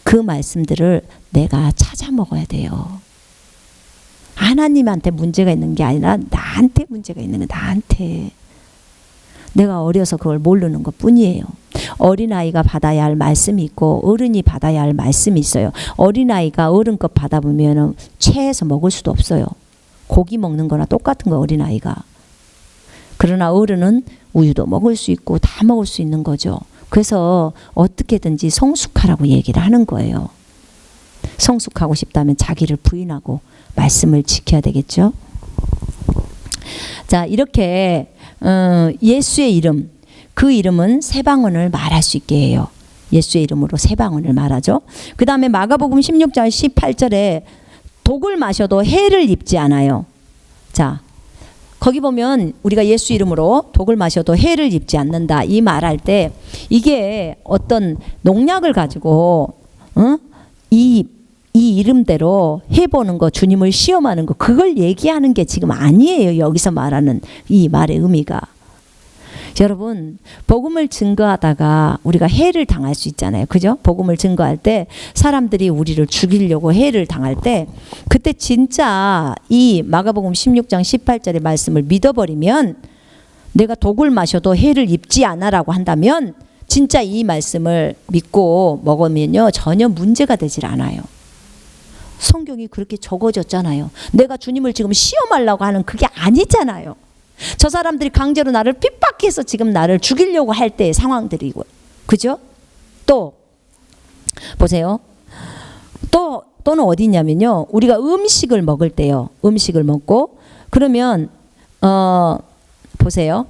그 말씀들을 내가 찾아 먹어야 돼요. 하나님한테 문제가 있는 게 아니라 나한테 문제가 있는 거예요. 나한테. 내가 어려서 그걸 모르는 것 뿐이에요. 어린아이가 받아야 할 말씀이 있고 어른이 받아야 할 말씀이 있어요. 어린아이가 어른 것 받아보면 체해서 먹을 수도 없어요. 고기 먹는 거나 똑같은 거 어린아이가. 그러나 어른은 우유도 먹을 수 있고 다 먹을 수 있는 거죠. 그래서 어떻게든지 성숙하라고 얘기를 하는 거예요. 성숙하고 싶다면 자기를 부인하고 말씀을 지켜야 되겠죠. 자, 이렇게 예수의 이름, 그 이름은 새 방언을 말할 수 있게 해요. 예수의 이름으로 새 방언을 말하죠. 그 다음에 마가복음 16장 18절에 독을 마셔도 해를 입지 않아요. 자, 거기 보면 우리가 예수 이름으로 독을 마셔도 해를 입지 않는다 이 말할 때 이게 어떤 농약을 가지고 이 이름대로 해보는 거, 주님을 시험하는 거, 그걸 얘기하는 게 지금 아니에요. 여기서 말하는 이 말의 의미가. 여러분, 복음을 증거하다가 우리가 해를 당할 수 있잖아요. 그죠? 복음을 증거할 때 사람들이 우리를 죽이려고 해를 당할 때 그때 진짜 이 마가복음 16장 18절의 말씀을 믿어버리면 내가 독을 마셔도 해를 입지 않아라고 한다면 진짜 이 말씀을 믿고 먹으면요 전혀 문제가 되질 않아요. 성경이 그렇게 적어졌잖아요. 내가 주님을 지금 시험하려고 하는 그게 아니잖아요. 저 사람들이 강제로 나를 핍박해서 지금 나를 죽이려고 할 때의 상황들이고, 그죠? 또 보세요. 또는 어디 있냐면요. 우리가 음식을 먹을 때요. 음식을 먹고 그러면 보세요.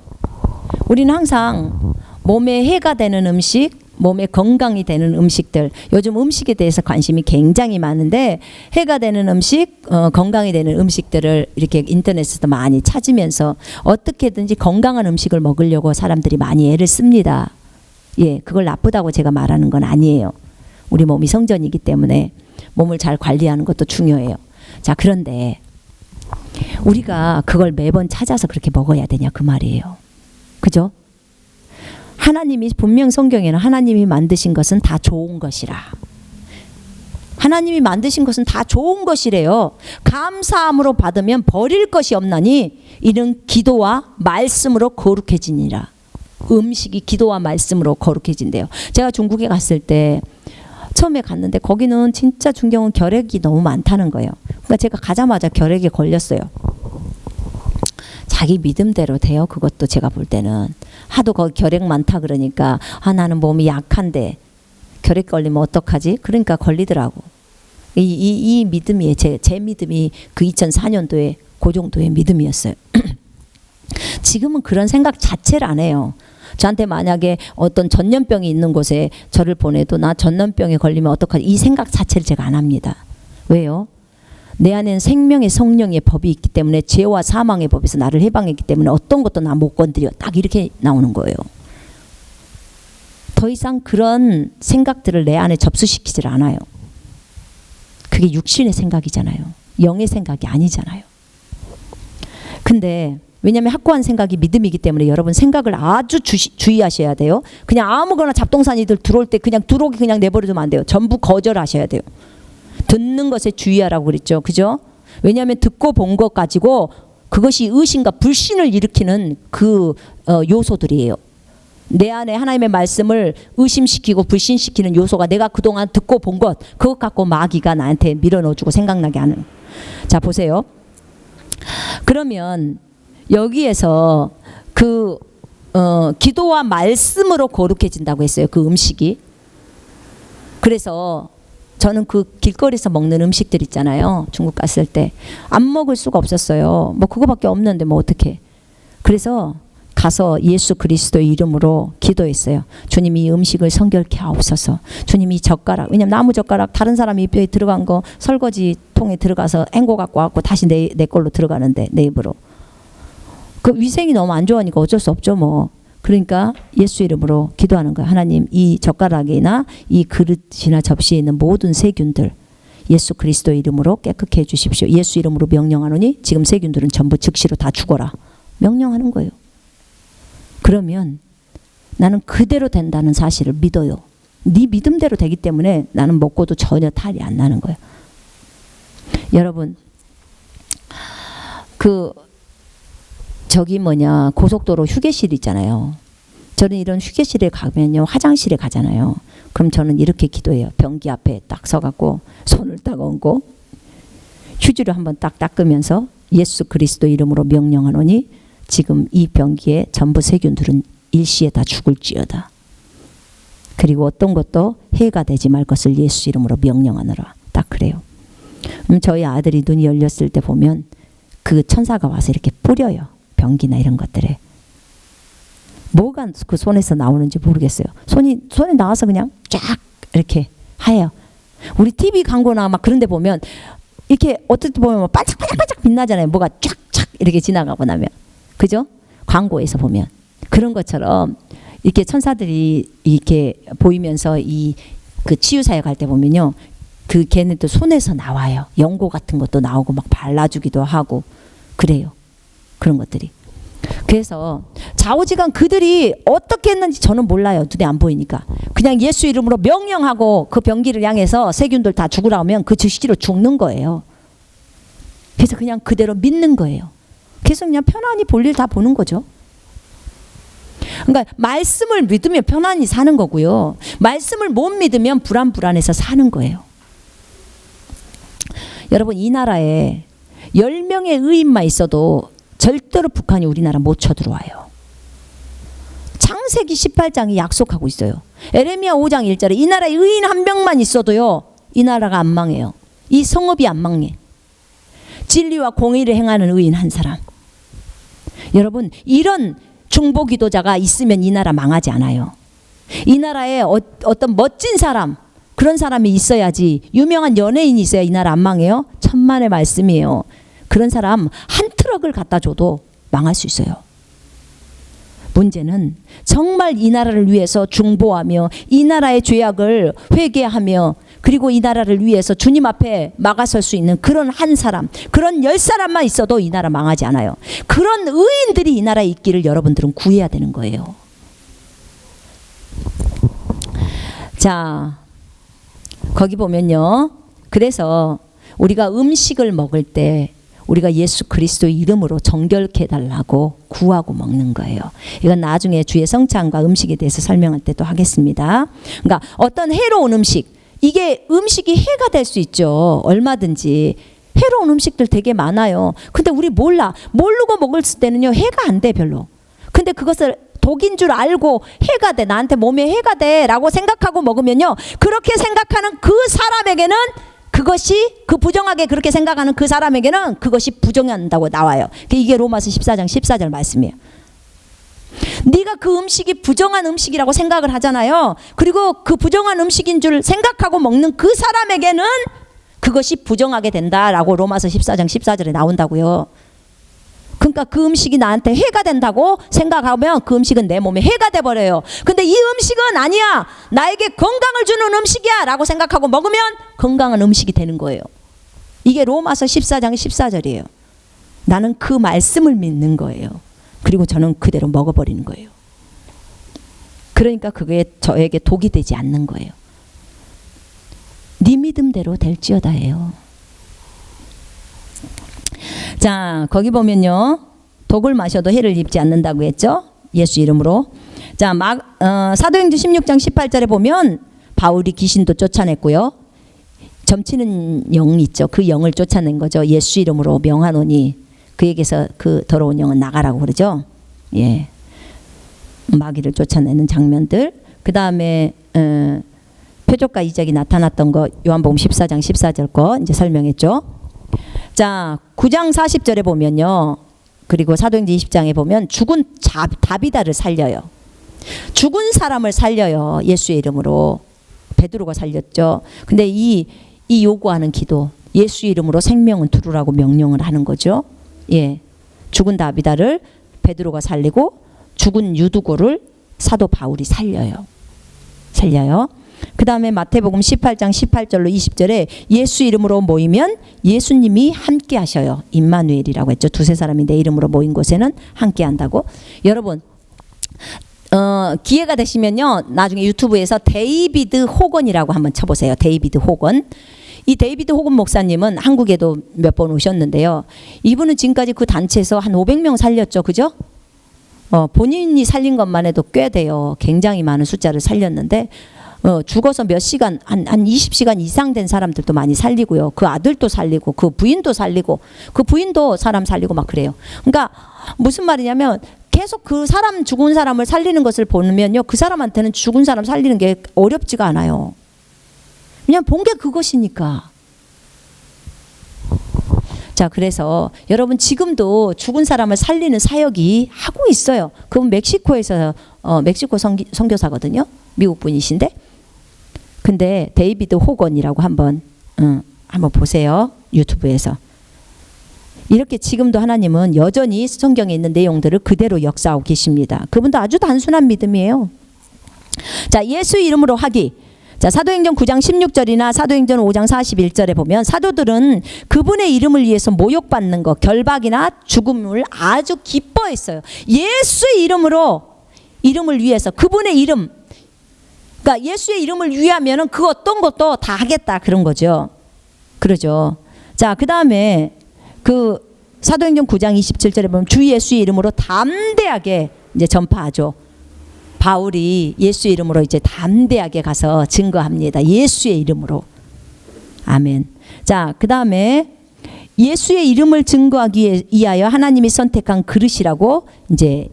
우리는 항상 몸에 해가 되는 음식, 몸에 건강이 되는 음식들, 요즘 음식에 대해서 관심이 굉장히 많은데 해가 되는 음식, 건강이 되는 음식들을 이렇게 인터넷에서 많이 찾으면서 어떻게든지 건강한 음식을 먹으려고 사람들이 많이 애를 씁니다. 예, 그걸 나쁘다고 제가 말하는 건 아니에요. 우리 몸이 성전이기 때문에 몸을 잘 관리하는 것도 중요해요. 자, 그런데 우리가 그걸 매번 찾아서 그렇게 먹어야 되냐 그 말이에요. 그죠? 하나님이 분명 성경에는 하나님이 만드신 것은 다 좋은 것이라. 하나님이 만드신 것은 다 좋은 것이래요. 감사함으로 받으면 버릴 것이 없나니 이는 기도와 말씀으로 거룩해지니라. 음식이 기도와 말씀으로 거룩해진대요. 제가 중국에 갔을 때 처음에 갔는데 거기는 진짜 중경은 결핵이 너무 많다는 거예요. 그러니까 제가 가자마자 결핵에 걸렸어요. 자기 믿음대로 돼요. 그것도 제가 볼 때는 하도 거기 결핵 많다 그러니까 나는 몸이 약한데 결핵 걸리면 어떡하지? 그러니까 걸리더라고. 이 믿음이 제 믿음이 그 2004년도에 그 정도의 믿음이었어요. 지금은 그런 생각 자체를 안 해요. 저한테 만약에 어떤 전염병이 있는 곳에 저를 보내도 나 전염병에 걸리면 어떡하지? 이 생각 자체를 제가 안 합니다. 왜요? 내 안에는 생명의 성령의 법이 있기 때문에 죄와 사망의 법에서 나를 해방했기 때문에 어떤 것도 나 못 건드려. 딱 이렇게 나오는 거예요. 더 이상 그런 생각들을 내 안에 접수시키질 않아요. 그게 육신의 생각이잖아요. 영의 생각이 아니잖아요. 근데 왜냐하면 확고한 생각이 믿음이기 때문에 여러분 생각을 아주 주의하셔야 돼요. 그냥 아무거나 잡동사니들 들어올 때 그냥 들어오게 그냥 내버려두면 안 돼요. 전부 거절하셔야 돼요. 듣는 것에 주의하라고 그랬죠. 그죠? 왜냐하면 듣고 본 것 가지고 그것이 의심과 불신을 일으키는 그 요소들이에요. 내 안에 하나님의 말씀을 의심시키고 불신시키는 요소가 내가 그동안 듣고 본 것, 그것 갖고 마귀가 나한테 밀어넣어주고 생각나게 하는. 자, 보세요. 그러면 여기에서 그 기도와 말씀으로 거룩해진다고 했어요. 그 음식이. 그래서 저는 그 길거리에서 먹는 음식들 있잖아요. 중국 갔을 때 안 먹을 수가 없었어요. 뭐 그거밖에 없는데 뭐 어떡해. 그래서 가서 예수 그리스도의 이름으로 기도했어요. 주님 이 음식을 성결케 하옵소서. 주님 이 젓가락, 왜냐면 나무 젓가락 다른 사람 입에 들어간 거 설거지 통에 들어가서 헹궈 갖고 왔고 다시 내 걸로 들어가는데 내 입으로. 그 위생이 너무 안 좋으니까 어쩔 수 없죠 뭐. 그러니까 예수 이름으로 기도하는 거예요. 하나님 이 젓가락이나 이 그릇이나 접시에 있는 모든 세균들 예수 그리스도 이름으로 깨끗게 해주십시오. 예수 이름으로 명령하노니 지금 세균들은 전부 즉시로 다 죽어라. 명령하는 거예요. 그러면 나는 그대로 된다는 사실을 믿어요. 네 믿음대로 되기 때문에 나는 먹고도 전혀 탈이 안 나는 거예요. 여러분, 고속도로 휴게실 있잖아요. 저는 이런 휴게실에 가면요, 화장실에 가잖아요. 그럼 저는 이렇게 기도해요. 변기 앞에 딱 서갖고 손을 딱 얹고 휴지로 한번 딱 닦으면서 예수 그리스도 이름으로 명령하노니 지금 이 변기에 전부 세균들은 일시에 다 죽을지어다. 그리고 어떤 것도 해가 되지 말 것을 예수 이름으로 명령하노라. 딱 그래요. 저희 아들이 눈이 열렸을 때 보면 그 천사가 와서 이렇게 뿌려요. 변기나 이런 것들에. 뭐가 그 손에서 나오는지 모르겠어요. 손이 나와서 그냥 쫙 이렇게 하얘요. 우리 TV 광고나 막 그런 데 보면 이렇게 어떨 때 보면 반짝반짝 빛나잖아요. 뭐가 쫙쫙 이렇게 지나가고 나면. 그죠? 광고에서 보면. 그런 것처럼 이렇게 천사들이 이렇게 보이면서 그 치유사역 할 때 보면요. 그 걔네들 손에서 나와요. 연고 같은 것도 나오고 막 발라주기도 하고 그래요. 그런 것들이. 그래서 좌우지간 그들이 어떻게 했는지 저는 몰라요. 눈에 안 보이니까. 그냥 예수 이름으로 명령하고 그 변기를 향해서 세균들 다 죽으라 하면 그 즉시로 죽는 거예요. 그래서 그냥 그대로 믿는 거예요. 그래서 그냥 편안히 볼일 다 보는 거죠. 그러니까 말씀을 믿으면 편안히 사는 거고요. 말씀을 못 믿으면 불안해서 사는 거예요. 여러분, 이 나라에 10명의 의인만 있어도 절대로 북한이 우리나라 못 쳐들어와요. 창세기 18장이 약속하고 있어요. 에레미야 5장 1절에 이 나라에 의인 한 명만 있어도요, 이 나라가 안 망해요. 이 성읍이 안 망해. 진리와 공의를 행하는 의인 한 사람. 여러분, 이런 중보 기도자가 있으면 이 나라 망하지 않아요. 이 나라에 어떤 멋진 사람, 그런 사람이 있어야지, 유명한 연예인이 있어야 이 나라 안 망해요. 천만의 말씀이에요. 그런 사람 한 트럭을 갖다 줘도 망할 수 있어요. 문제는 정말 이 나라를 위해서 중보하며 이 나라의 죄악을 회개하며 그리고 이 나라를 위해서 주님 앞에 막아설 수 있는 그런 한 사람, 그런 10사람만 있어도 이 나라 망하지 않아요. 그런 의인들이 이 나라에 있기를 여러분들은 구해야 되는 거예요. 자, 거기 보면요. 그래서 우리가 음식을 먹을 때 우리가 예수 그리스도의 이름으로 정결케 해달라고 구하고 먹는 거예요. 이건 나중에 주의 성찬과 음식에 대해서 설명할 때 또 하겠습니다. 그러니까 어떤 해로운 음식, 이게 음식이 해가 될 수 있죠. 얼마든지. 해로운 음식들 되게 많아요. 근데 우리 모르고 먹을 때는요, 해가 안 돼, 별로. 근데 그것을 독인 줄 알고 해가 돼, 나한테 몸에 해가 돼 라고 생각하고 먹으면요, 그렇게 생각하는 그 사람에게는 그 부정하게 그렇게 생각하는 그 사람에게는 그것이 부정한다고 나와요. 이게 로마서 14장 14절 말씀이에요. 네가 그 음식이 부정한 음식이라고 생각을 하잖아요. 그리고 그 부정한 음식인 줄 생각하고 먹는 그 사람에게는 그것이 부정하게 된다라고 로마서 14장 14절에 나온다고요. 그러니까 그 음식이 나한테 해가 된다고 생각하면 그 음식은 내 몸에 해가 돼버려요. 근데 이 음식은 아니야, 나에게 건강을 주는 음식이야 라고 생각하고 먹으면 건강한 음식이 되는 거예요. 이게 로마서 14장 14절이에요. 나는 그 말씀을 믿는 거예요. 그리고 저는 그대로 먹어버리는 거예요. 그러니까 그게 저에게 독이 되지 않는 거예요. 네 믿음대로 될지어다예요. 자, 거기 보면요, 독을 마셔도 해를 입지 않는다고 했죠. 예수 이름으로. 자, 사도행전 16장 18절에 보면 바울이 귀신도 쫓아냈고요. 점치는 영이 있죠. 그 영을 쫓아낸 거죠. 예수 이름으로 명하노니 그에게서 그 더러운 영은 나가라고 그러죠. 예, 마귀를 쫓아내는 장면들. 그 다음에 표적과 이적이 나타났던 거 요한복음 14장 14절 거 이제 설명했죠. 자, 9장 40절에 보면요, 그리고 사도행전 20장에 보면 죽은 다비다를 살려요. 죽은 사람을 살려요. 예수의 이름으로. 베드로가 살렸죠. 근데 이 요구하는 기도, 예수 이름으로 생명은 두루라고 명령을 하는 거죠. 예, 죽은 다비다를 베드로가 살리고 죽은 유두고를 사도 바울이 살려요. 그 다음에 마태복음 18장 18절로 20절에 예수 이름으로 모이면 예수님이 함께 하셔요. 임마누엘이라고 했죠. 두세 사람이 내 이름으로 모인 곳에는 함께 한다고. 여러분 기회가 되시면요, 나중에 유튜브에서 데이비드 호건이라고 한번 쳐보세요. 데이비드 호건. 이 데이비드 호건 목사님은 한국에도 몇 번 오셨는데요. 이분은 지금까지 그 단체에서 한 500명 살렸죠. 그죠? 본인이 살린 것만 해도 꽤 돼요. 굉장히 많은 숫자를 살렸는데 죽어서 몇 시간, 한 20시간 이상 된 사람들도 많이 살리고요. 그 아들도 살리고 그 부인도 살리고 그 부인도 사람 살리고 막 그래요. 그러니까 무슨 말이냐면 계속 그 사람, 죽은 사람을 살리는 것을 보면요, 그 사람한테는 죽은 사람 살리는 게 어렵지가 않아요. 그냥 본 게 그것이니까. 자, 그래서 여러분 지금도 죽은 사람을 살리는 사역이 하고 있어요. 그분 멕시코에서 멕시코 선교사거든요. 미국 분이신데. 근데 데이비드 호건이라고 한번 보세요. 유튜브에서. 이렇게 지금도 하나님은 여전히 성경에 있는 내용들을 그대로 역사하고 계십니다. 그분도 아주 단순한 믿음이에요. 자, 예수 이름으로 하기. 자, 사도행전 9장 16절이나 사도행전 5장 41절에 보면 사도들은 그분의 이름을 위해서 모욕받는 것, 결박이나 죽음을 아주 기뻐했어요. 예수의 이름을 위해서 그분의 이름, 그러니까 예수의 이름을 위하면은 그 어떤 것도 다 하겠다 그런 거죠. 그러죠. 자, 그 다음에 그 사도행전 9장 27절에 보면 주 예수의 이름으로 담대하게 이제 전파하죠. 바울이 예수의 이름으로 이제 담대하게 가서 증거합니다. 예수의 이름으로. 아멘. 자, 그 다음에 예수의 이름을 증거하기 위하여 하나님이 선택한 그릇이라고 이제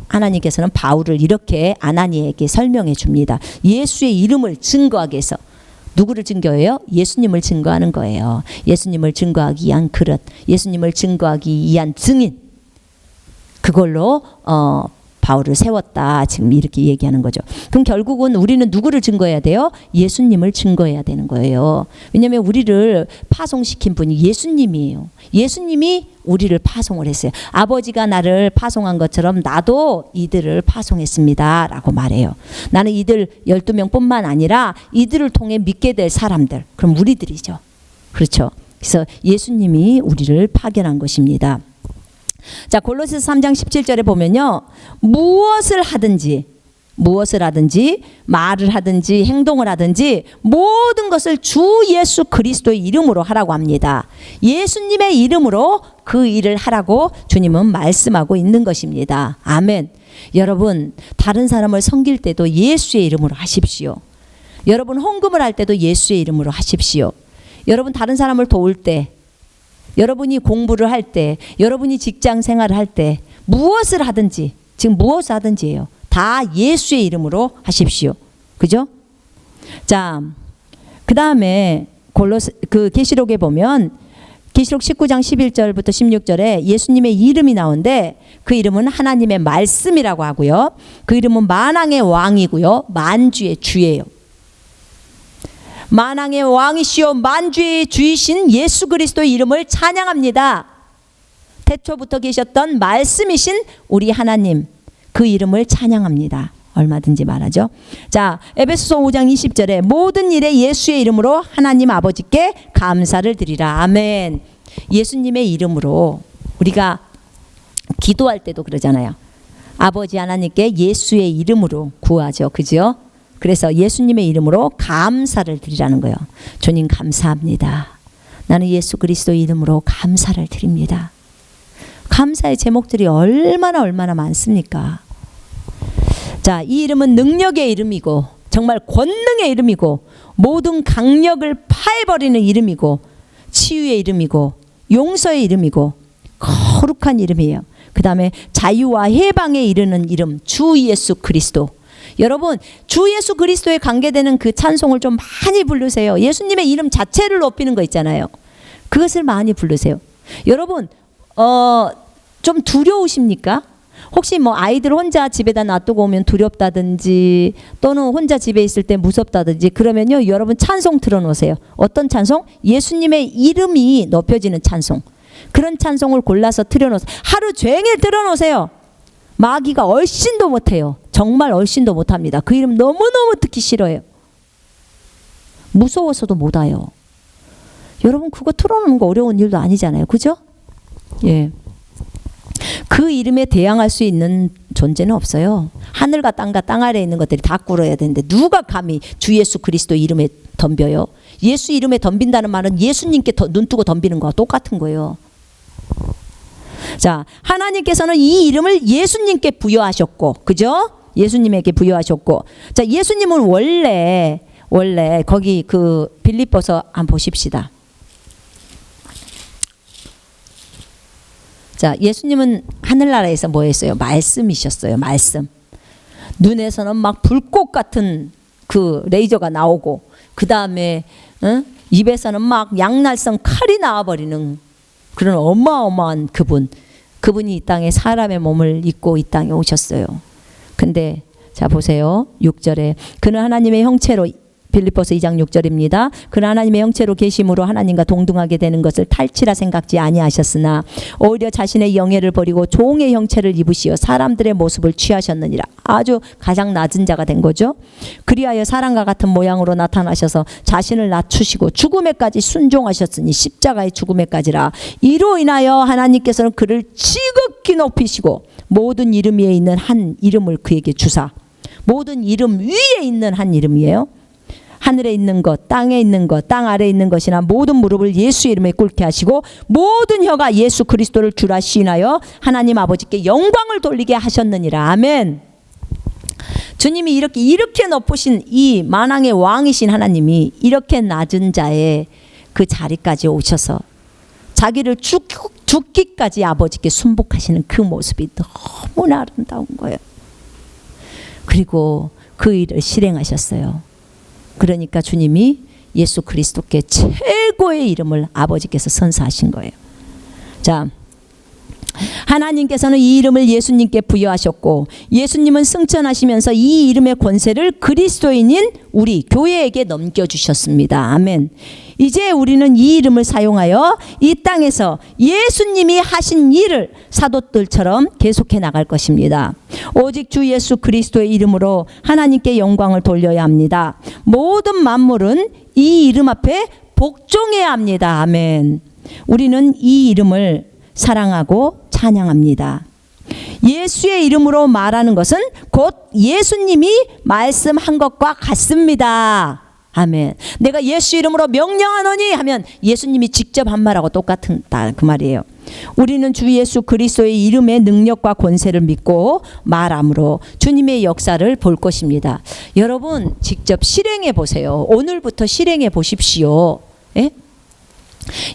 하나님께서는 바울을 이렇게 아나니에게 설명해 줍니다. 예수의 이름을 증거하기 위해서. 누구를 증거해요? 예수님을 증거하는 거예요. 예수님을 증거하기 위한 그릇, 예수님을 증거하기 위한 증인. 그걸로 바울을 세웠다. 지금 이렇게 얘기하는 거죠. 그럼 결국은 우리는 누구를 증거해야 돼요? 예수님을 증거해야 되는 거예요. 왜냐하면 우리를 파송시킨 분이 예수님이에요. 예수님이 우리를 파송을 했어요. 아버지가 나를 파송한 것처럼 나도 이들을 파송했습니다 라고 말해요. 나는 이들 12명 뿐만 아니라 이들을 통해 믿게 될 사람들, 그럼 우리들이죠. 그렇죠. 그래서 예수님이 우리를 파견한 것입니다. 자, 골로새서 3장 17절에 보면요, 무엇을 하든지 말을 하든지 행동을 하든지 모든 것을 주 예수 그리스도의 이름으로 하라고 합니다. 예수님의 이름으로 그 일을 하라고 주님은 말씀하고 있는 것입니다. 아멘. 여러분, 다른 사람을 섬길 때도 예수의 이름으로 하십시오. 여러분, 헌금을 할 때도 예수의 이름으로 하십시오. 여러분, 다른 사람을 도울 때, 여러분이 공부를 할 때, 여러분이 직장 생활을 할 때, 무엇을 하든지, 지금 무엇을 하든지예요. 다 예수의 이름으로 하십시오. 그죠? 자, 그 다음에 계시록에 보면 계시록 19장 11절부터 16절에 예수님의 이름이 나오는데 그 이름은 하나님의 말씀이라고 하고요. 그 이름은 만왕의 왕이고요. 만주의 주예요. 만왕의 왕이시오 만주의 주이신 예수 그리스도의 이름을 찬양합니다. 태초부터 계셨던 말씀이신 우리 하나님, 그 이름을 찬양합니다. 얼마든지 말하죠. 자, 에베소서 5장 20절에 모든 일에 예수의 이름으로 하나님 아버지께 감사를 드리라. 아멘. 예수님의 이름으로 우리가 기도할 때도 그러잖아요. 아버지 하나님께 예수의 이름으로 구하죠. 그죠? 그래서 예수님의 이름으로 감사를 드리라는 거예요. 주님 감사합니다. 나는 예수 그리스도의 이름으로 감사를 드립니다. 감사의 제목들이 얼마나 많습니까? 자, 이 이름은 능력의 이름이고 정말 권능의 이름이고 모든 강력을 파해버리는 이름이고 치유의 이름이고 용서의 이름이고 거룩한 이름이에요. 그 다음에 자유와 해방에 이르는 이름 주 예수 그리스도. 여러분, 주 예수 그리스도에 관계되는 그 찬송을 좀 많이 부르세요. 예수님의 이름 자체를 높이는 거 있잖아요. 그것을 많이 부르세요. 여러분, 좀 두려우십니까? 혹시 뭐 아이들 혼자 집에다 놔두고 오면 두렵다든지 또는 혼자 집에 있을 때 무섭다든지 그러면요, 여러분 찬송 틀어놓으세요. 어떤 찬송? 예수님의 이름이 높여지는 찬송. 그런 찬송을 골라서 틀어놓으세요. 하루 종일 틀어놓으세요. 마귀가 얼씬도 못해요. 정말 얼씬도 못합니다. 그 이름 너무너무 듣기 싫어요. 무서워서도 못 와요. 여러분 그거 틀어놓는 거 어려운 일도 아니잖아요. 그죠? 예. 그 이름에 대항할 수 있는 존재는 없어요. 하늘과 땅과 땅 아래에 있는 것들이 다 꿇어야 되는데 누가 감히 주 예수 그리스도 이름에 덤벼요? 예수 이름에 덤빈다는 말은 예수님께 눈 뜨고 덤비는 거와 똑같은 거예요. 자, 하나님께서는 이 이름을 예수님께 부여하셨고, 그죠? 예수님에게 부여하셨고, 자, 예수님은 원래 거기 그 빌립보서 한번 보십시다. 자, 예수님은 하늘나라에서 뭐 했어요? 말씀이셨어요. 말씀. 눈에서는 막 불꽃 같은 그 레이저가 나오고, 그 다음에 입에서는 막 양날성 칼이 나와버리는 그런 어마어마한 그분이 이 땅에 사람의 몸을 입고 이 땅에 오셨어요. 근데 자 보세요. 6절에 그는 하나님의 형체로, 빌립보서 2장 6절입니다. 그는 하나님의 형체로 계심으로 하나님과 동등하게 되는 것을 탈취라 생각지 아니하셨으나 오히려 자신의 영예를 버리고 종의 형체를 입으시어 사람들의 모습을 취하셨느니라. 아주 가장 낮은 자가 된 거죠. 그리하여 사람과 같은 모양으로 나타나셔서 자신을 낮추시고 죽음에까지 순종하셨으니 십자가의 죽음에까지라. 이로 인하여 하나님께서는 그를 지극히 높이시고 모든 이름 위에 있는 한 이름을 그에게 주사. 모든 이름 위에 있는 한 이름이에요. 하늘에 있는 것, 땅에 있는 것, 땅 아래에 있는 것이나 모든 무릎을 예수의 이름에 꿇게 하시고 모든 혀가 예수 그리스도를 주라 시인하여 하나님 아버지께 영광을 돌리게 하셨느니라. 아멘. 주님이 이렇게 높으신 이 만왕의 왕이신 하나님이 이렇게 낮은 자의 그 자리까지 오셔서 자기를 죽기까지 아버지께 순복하시는 그 모습이 너무나 아름다운 거예요. 그리고 그 일을 실행하셨어요. 그러니까 주님이 예수 그리스도께 최고의 이름을 아버지께서 선사하신 거예요. 자, 하나님께서는 이 이름을 예수님께 부여하셨고 예수님은 승천하시면서 이 이름의 권세를 그리스도인인 우리 교회에게 넘겨주셨습니다. 아멘. 이제 우리는 이 이름을 사용하여 이 땅에서 예수님이 하신 일을 사도들처럼 계속해 나갈 것입니다. 오직 주 예수 그리스도의 이름으로 하나님께 영광을 돌려야 합니다. 모든 만물은 이 이름 앞에 복종해야 합니다. 아멘. 우리는 이 이름을 사랑하고 찬양합니다. 예수의 이름으로 말하는 것은 곧 예수님이 말씀한 것과 같습니다. 아멘. 내가 예수 이름으로 명령하노니 하면 예수님이 직접 한 말하고 똑같은 그 말이에요. 우리는 주 예수 그리스도의 이름의 능력과 권세를 믿고 말함으로 주님의 역사를 볼 것입니다. 여러분 직접 실행해 보세요. 오늘부터 실행해 보십시오. 예?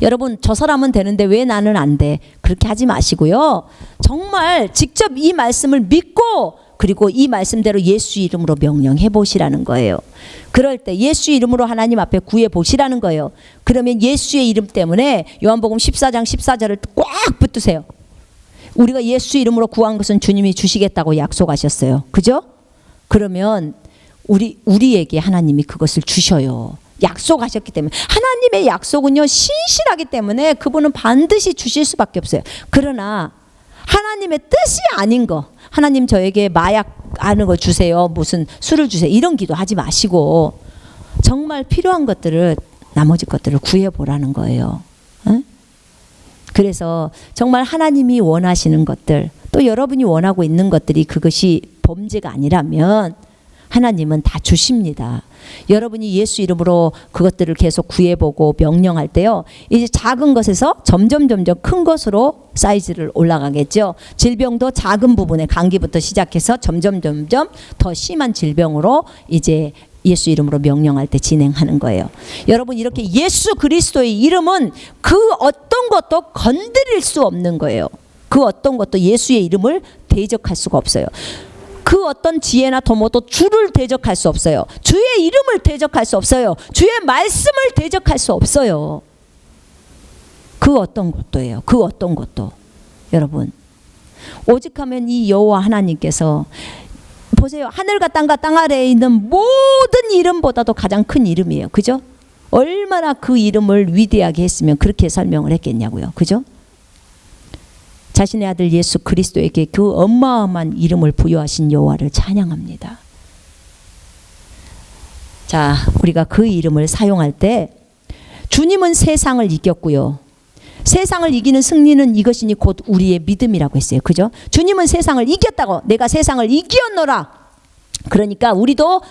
여러분 저 사람은 되는데 왜 나는 안 돼? 그렇게 하지 마시고요. 정말 직접 이 말씀을 믿고 그리고 이 말씀대로 예수 이름으로 명령해 보시라는 거예요. 그럴 때 예수 이름으로 하나님 앞에 구해 보시라는 거예요. 그러면 예수의 이름 때문에 요한복음 14장 14절을 꽉 붙드세요. 우리가 예수 이름으로 구한 것은 주님이 주시겠다고 약속하셨어요. 그죠? 그러면 우리에게 하나님이 그것을 주셔요. 약속하셨기 때문에. 하나님의 약속은요 신실하기 때문에 그분은 반드시 주실 수밖에 없어요. 그러나 하나님의 뜻이 아닌 거, 하나님 저에게 마약 아는 거 주세요, 무슨 술을 주세요, 이런 기도 하지 마시고 정말 필요한 것들을, 나머지 것들을 구해보라는 거예요. 응? 그래서 정말 하나님이 원하시는 것들, 또 여러분이 원하고 있는 것들이 그것이 범죄가 아니라면 하나님은 다 주십니다. 여러분이 예수 이름으로 그것들을 계속 구해보고 명령할 때요, 이제 작은 것에서 점점 큰 것으로 사이즈를 올라가겠죠. 질병도 작은 부분에 감기부터 시작해서 점점 더 심한 질병으로 이제 예수 이름으로 명령할 때 진행하는 거예요. 여러분 이렇게 예수 그리스도의 이름은 그 어떤 것도 건드릴 수 없는 거예요. 그 어떤 것도 예수의 이름을 대적할 수가 없어요. 그 어떤 지혜나 도모도 주를 대적할 수 없어요. 주의 이름을 대적할 수 없어요. 주의 말씀을 대적할 수 없어요. 그 어떤 것도예요. 그 어떤 것도. 여러분 오직하면 이 여호와 하나님께서 보세요. 하늘과 땅과 땅 아래에 있는 모든 이름보다도 가장 큰 이름이에요. 그죠? 얼마나 그 이름을 위대하게 했으면 그렇게 설명을 했겠냐고요. 그죠? 자신의 아들 예수 그리스도에게 그 어마어마한 이름을 부여하신 여호와를 찬양합니다. 자, 우리가 그 이름을 사용할 때 주님은 세상을 이겼고요. 세상을 이기는 승리는 이것이니 곧 우리의 믿음이라고 했어요. 그죠? 주님은 세상을 이겼다고. 내가 세상을 이기었노라. 그러니까 우리도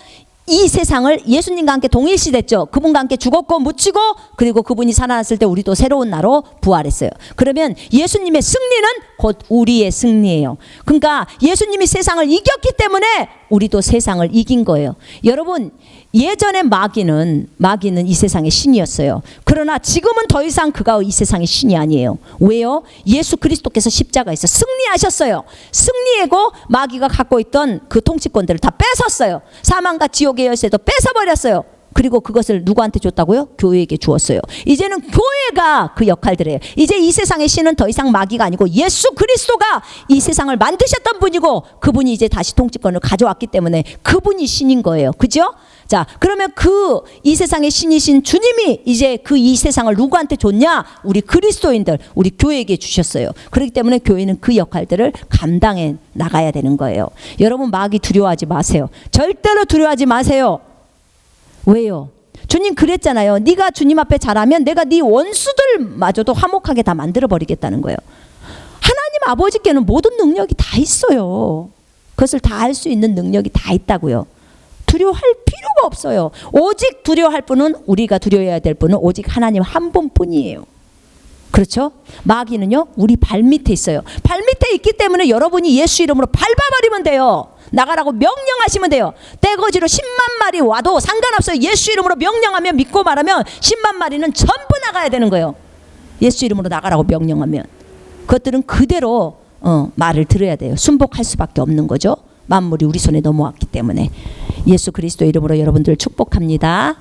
이 세상을 예수님과 함께 동일시됐죠. 그분과 함께 죽었고 묻히고 그리고 그분이 살아났을 때 우리도 새로운 나로 부활했어요. 그러면 예수님의 승리는 곧 우리의 승리예요. 그러니까 예수님이 세상을 이겼기 때문에 우리도 세상을 이긴 거예요. 여러분, 예전에 마귀는 이 세상의 신이었어요. 그러나 지금은 더 이상 그가 이 세상의 신이 아니에요. 왜요? 예수 그리스도께서 십자가에서 승리하셨어요. 승리하고 마귀가 갖고 있던 그 통치권들을 다 뺏었어요. 사망과 지옥의 열쇠도 뺏어버렸어요. 그리고 그것을 누구한테 줬다고요? 교회에게 주었어요. 이제는 교회가 그 역할들을 해요. 이제 이 세상의 신은 더 이상 마귀가 아니고 예수 그리스도가 이 세상을 만드셨던 분이고 그분이 이제 다시 통치권을 가져왔기 때문에 그분이 신인 거예요. 그죠? 자, 그러면 그 이 세상의 신이신 주님이 이제 그 이 세상을 누구한테 줬냐? 우리 그리스도인들, 우리 교회에게 주셨어요. 그렇기 때문에 교회는 그 역할들을 감당해 나가야 되는 거예요. 여러분, 마귀 두려워하지 마세요. 절대로 두려워하지 마세요. 왜요? 주님 그랬잖아요. 네가 주님 앞에 잘하면 내가 네 원수들마저도 화목하게 다 만들어 버리겠다는 거예요. 하나님 아버지께는 모든 능력이 다 있어요. 그것을 다 할 수 있는 능력이 다 있다고요. 두려워할 필요가 없어요. 오직 두려워할 분은, 우리가 두려워해야 될 분은 오직 하나님 한 분뿐이에요. 그렇죠? 마귀는요, 우리 발 밑에 있어요. 발 밑에 있기 때문에 여러분이 예수 이름으로 밟아버리면 돼요. 나가라고 명령하시면 돼요. 떼거지로 10만 마리 와도 상관없어요. 예수 이름으로 명령하면, 믿고 말하면 10만 마리는 전부 나가야 되는 거예요. 예수 이름으로 나가라고 명령하면. 그것들은 그대로 말을 들어야 돼요. 순복할 수밖에 없는 거죠. 만물이 우리 손에 넘어왔기 때문에. 예수 그리스도 이름으로 여러분들 축복합니다.